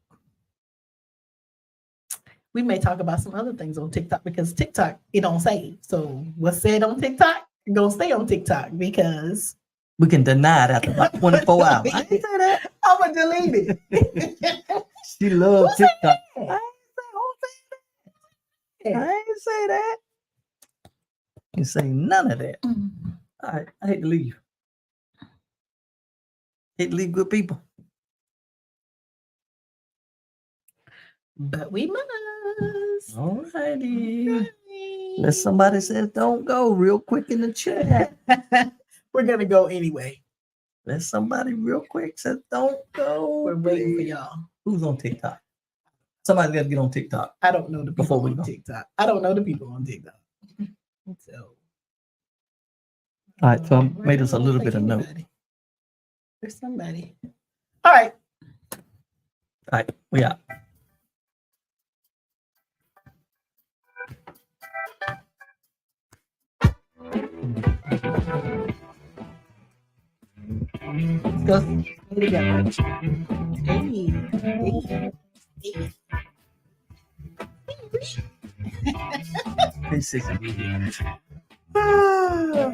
We may talk about some other things on TikTok because TikTok, it don't save. So what's said on TikTok, gonna stay on TikTok because we can deny it after about 24 hours. I didn't say that. I'm gonna delete it. She loves TikTok. I ain't say that. You say none of that. All right, I hate to leave. Hate to leave good people. But we must. All righty. Let somebody say don't go real quick in the chat. We're going to go anyway. Let somebody real quick say don't go. We're waiting for y'all. Who's on TikTok? Somebody's got to get on TikTok. I don't know the people on TikTok. I don't know the people on TikTok. So. All right, so I made us a little bit of note. There's somebody. All right. All right, we out. Let's go together. Hey. Hey.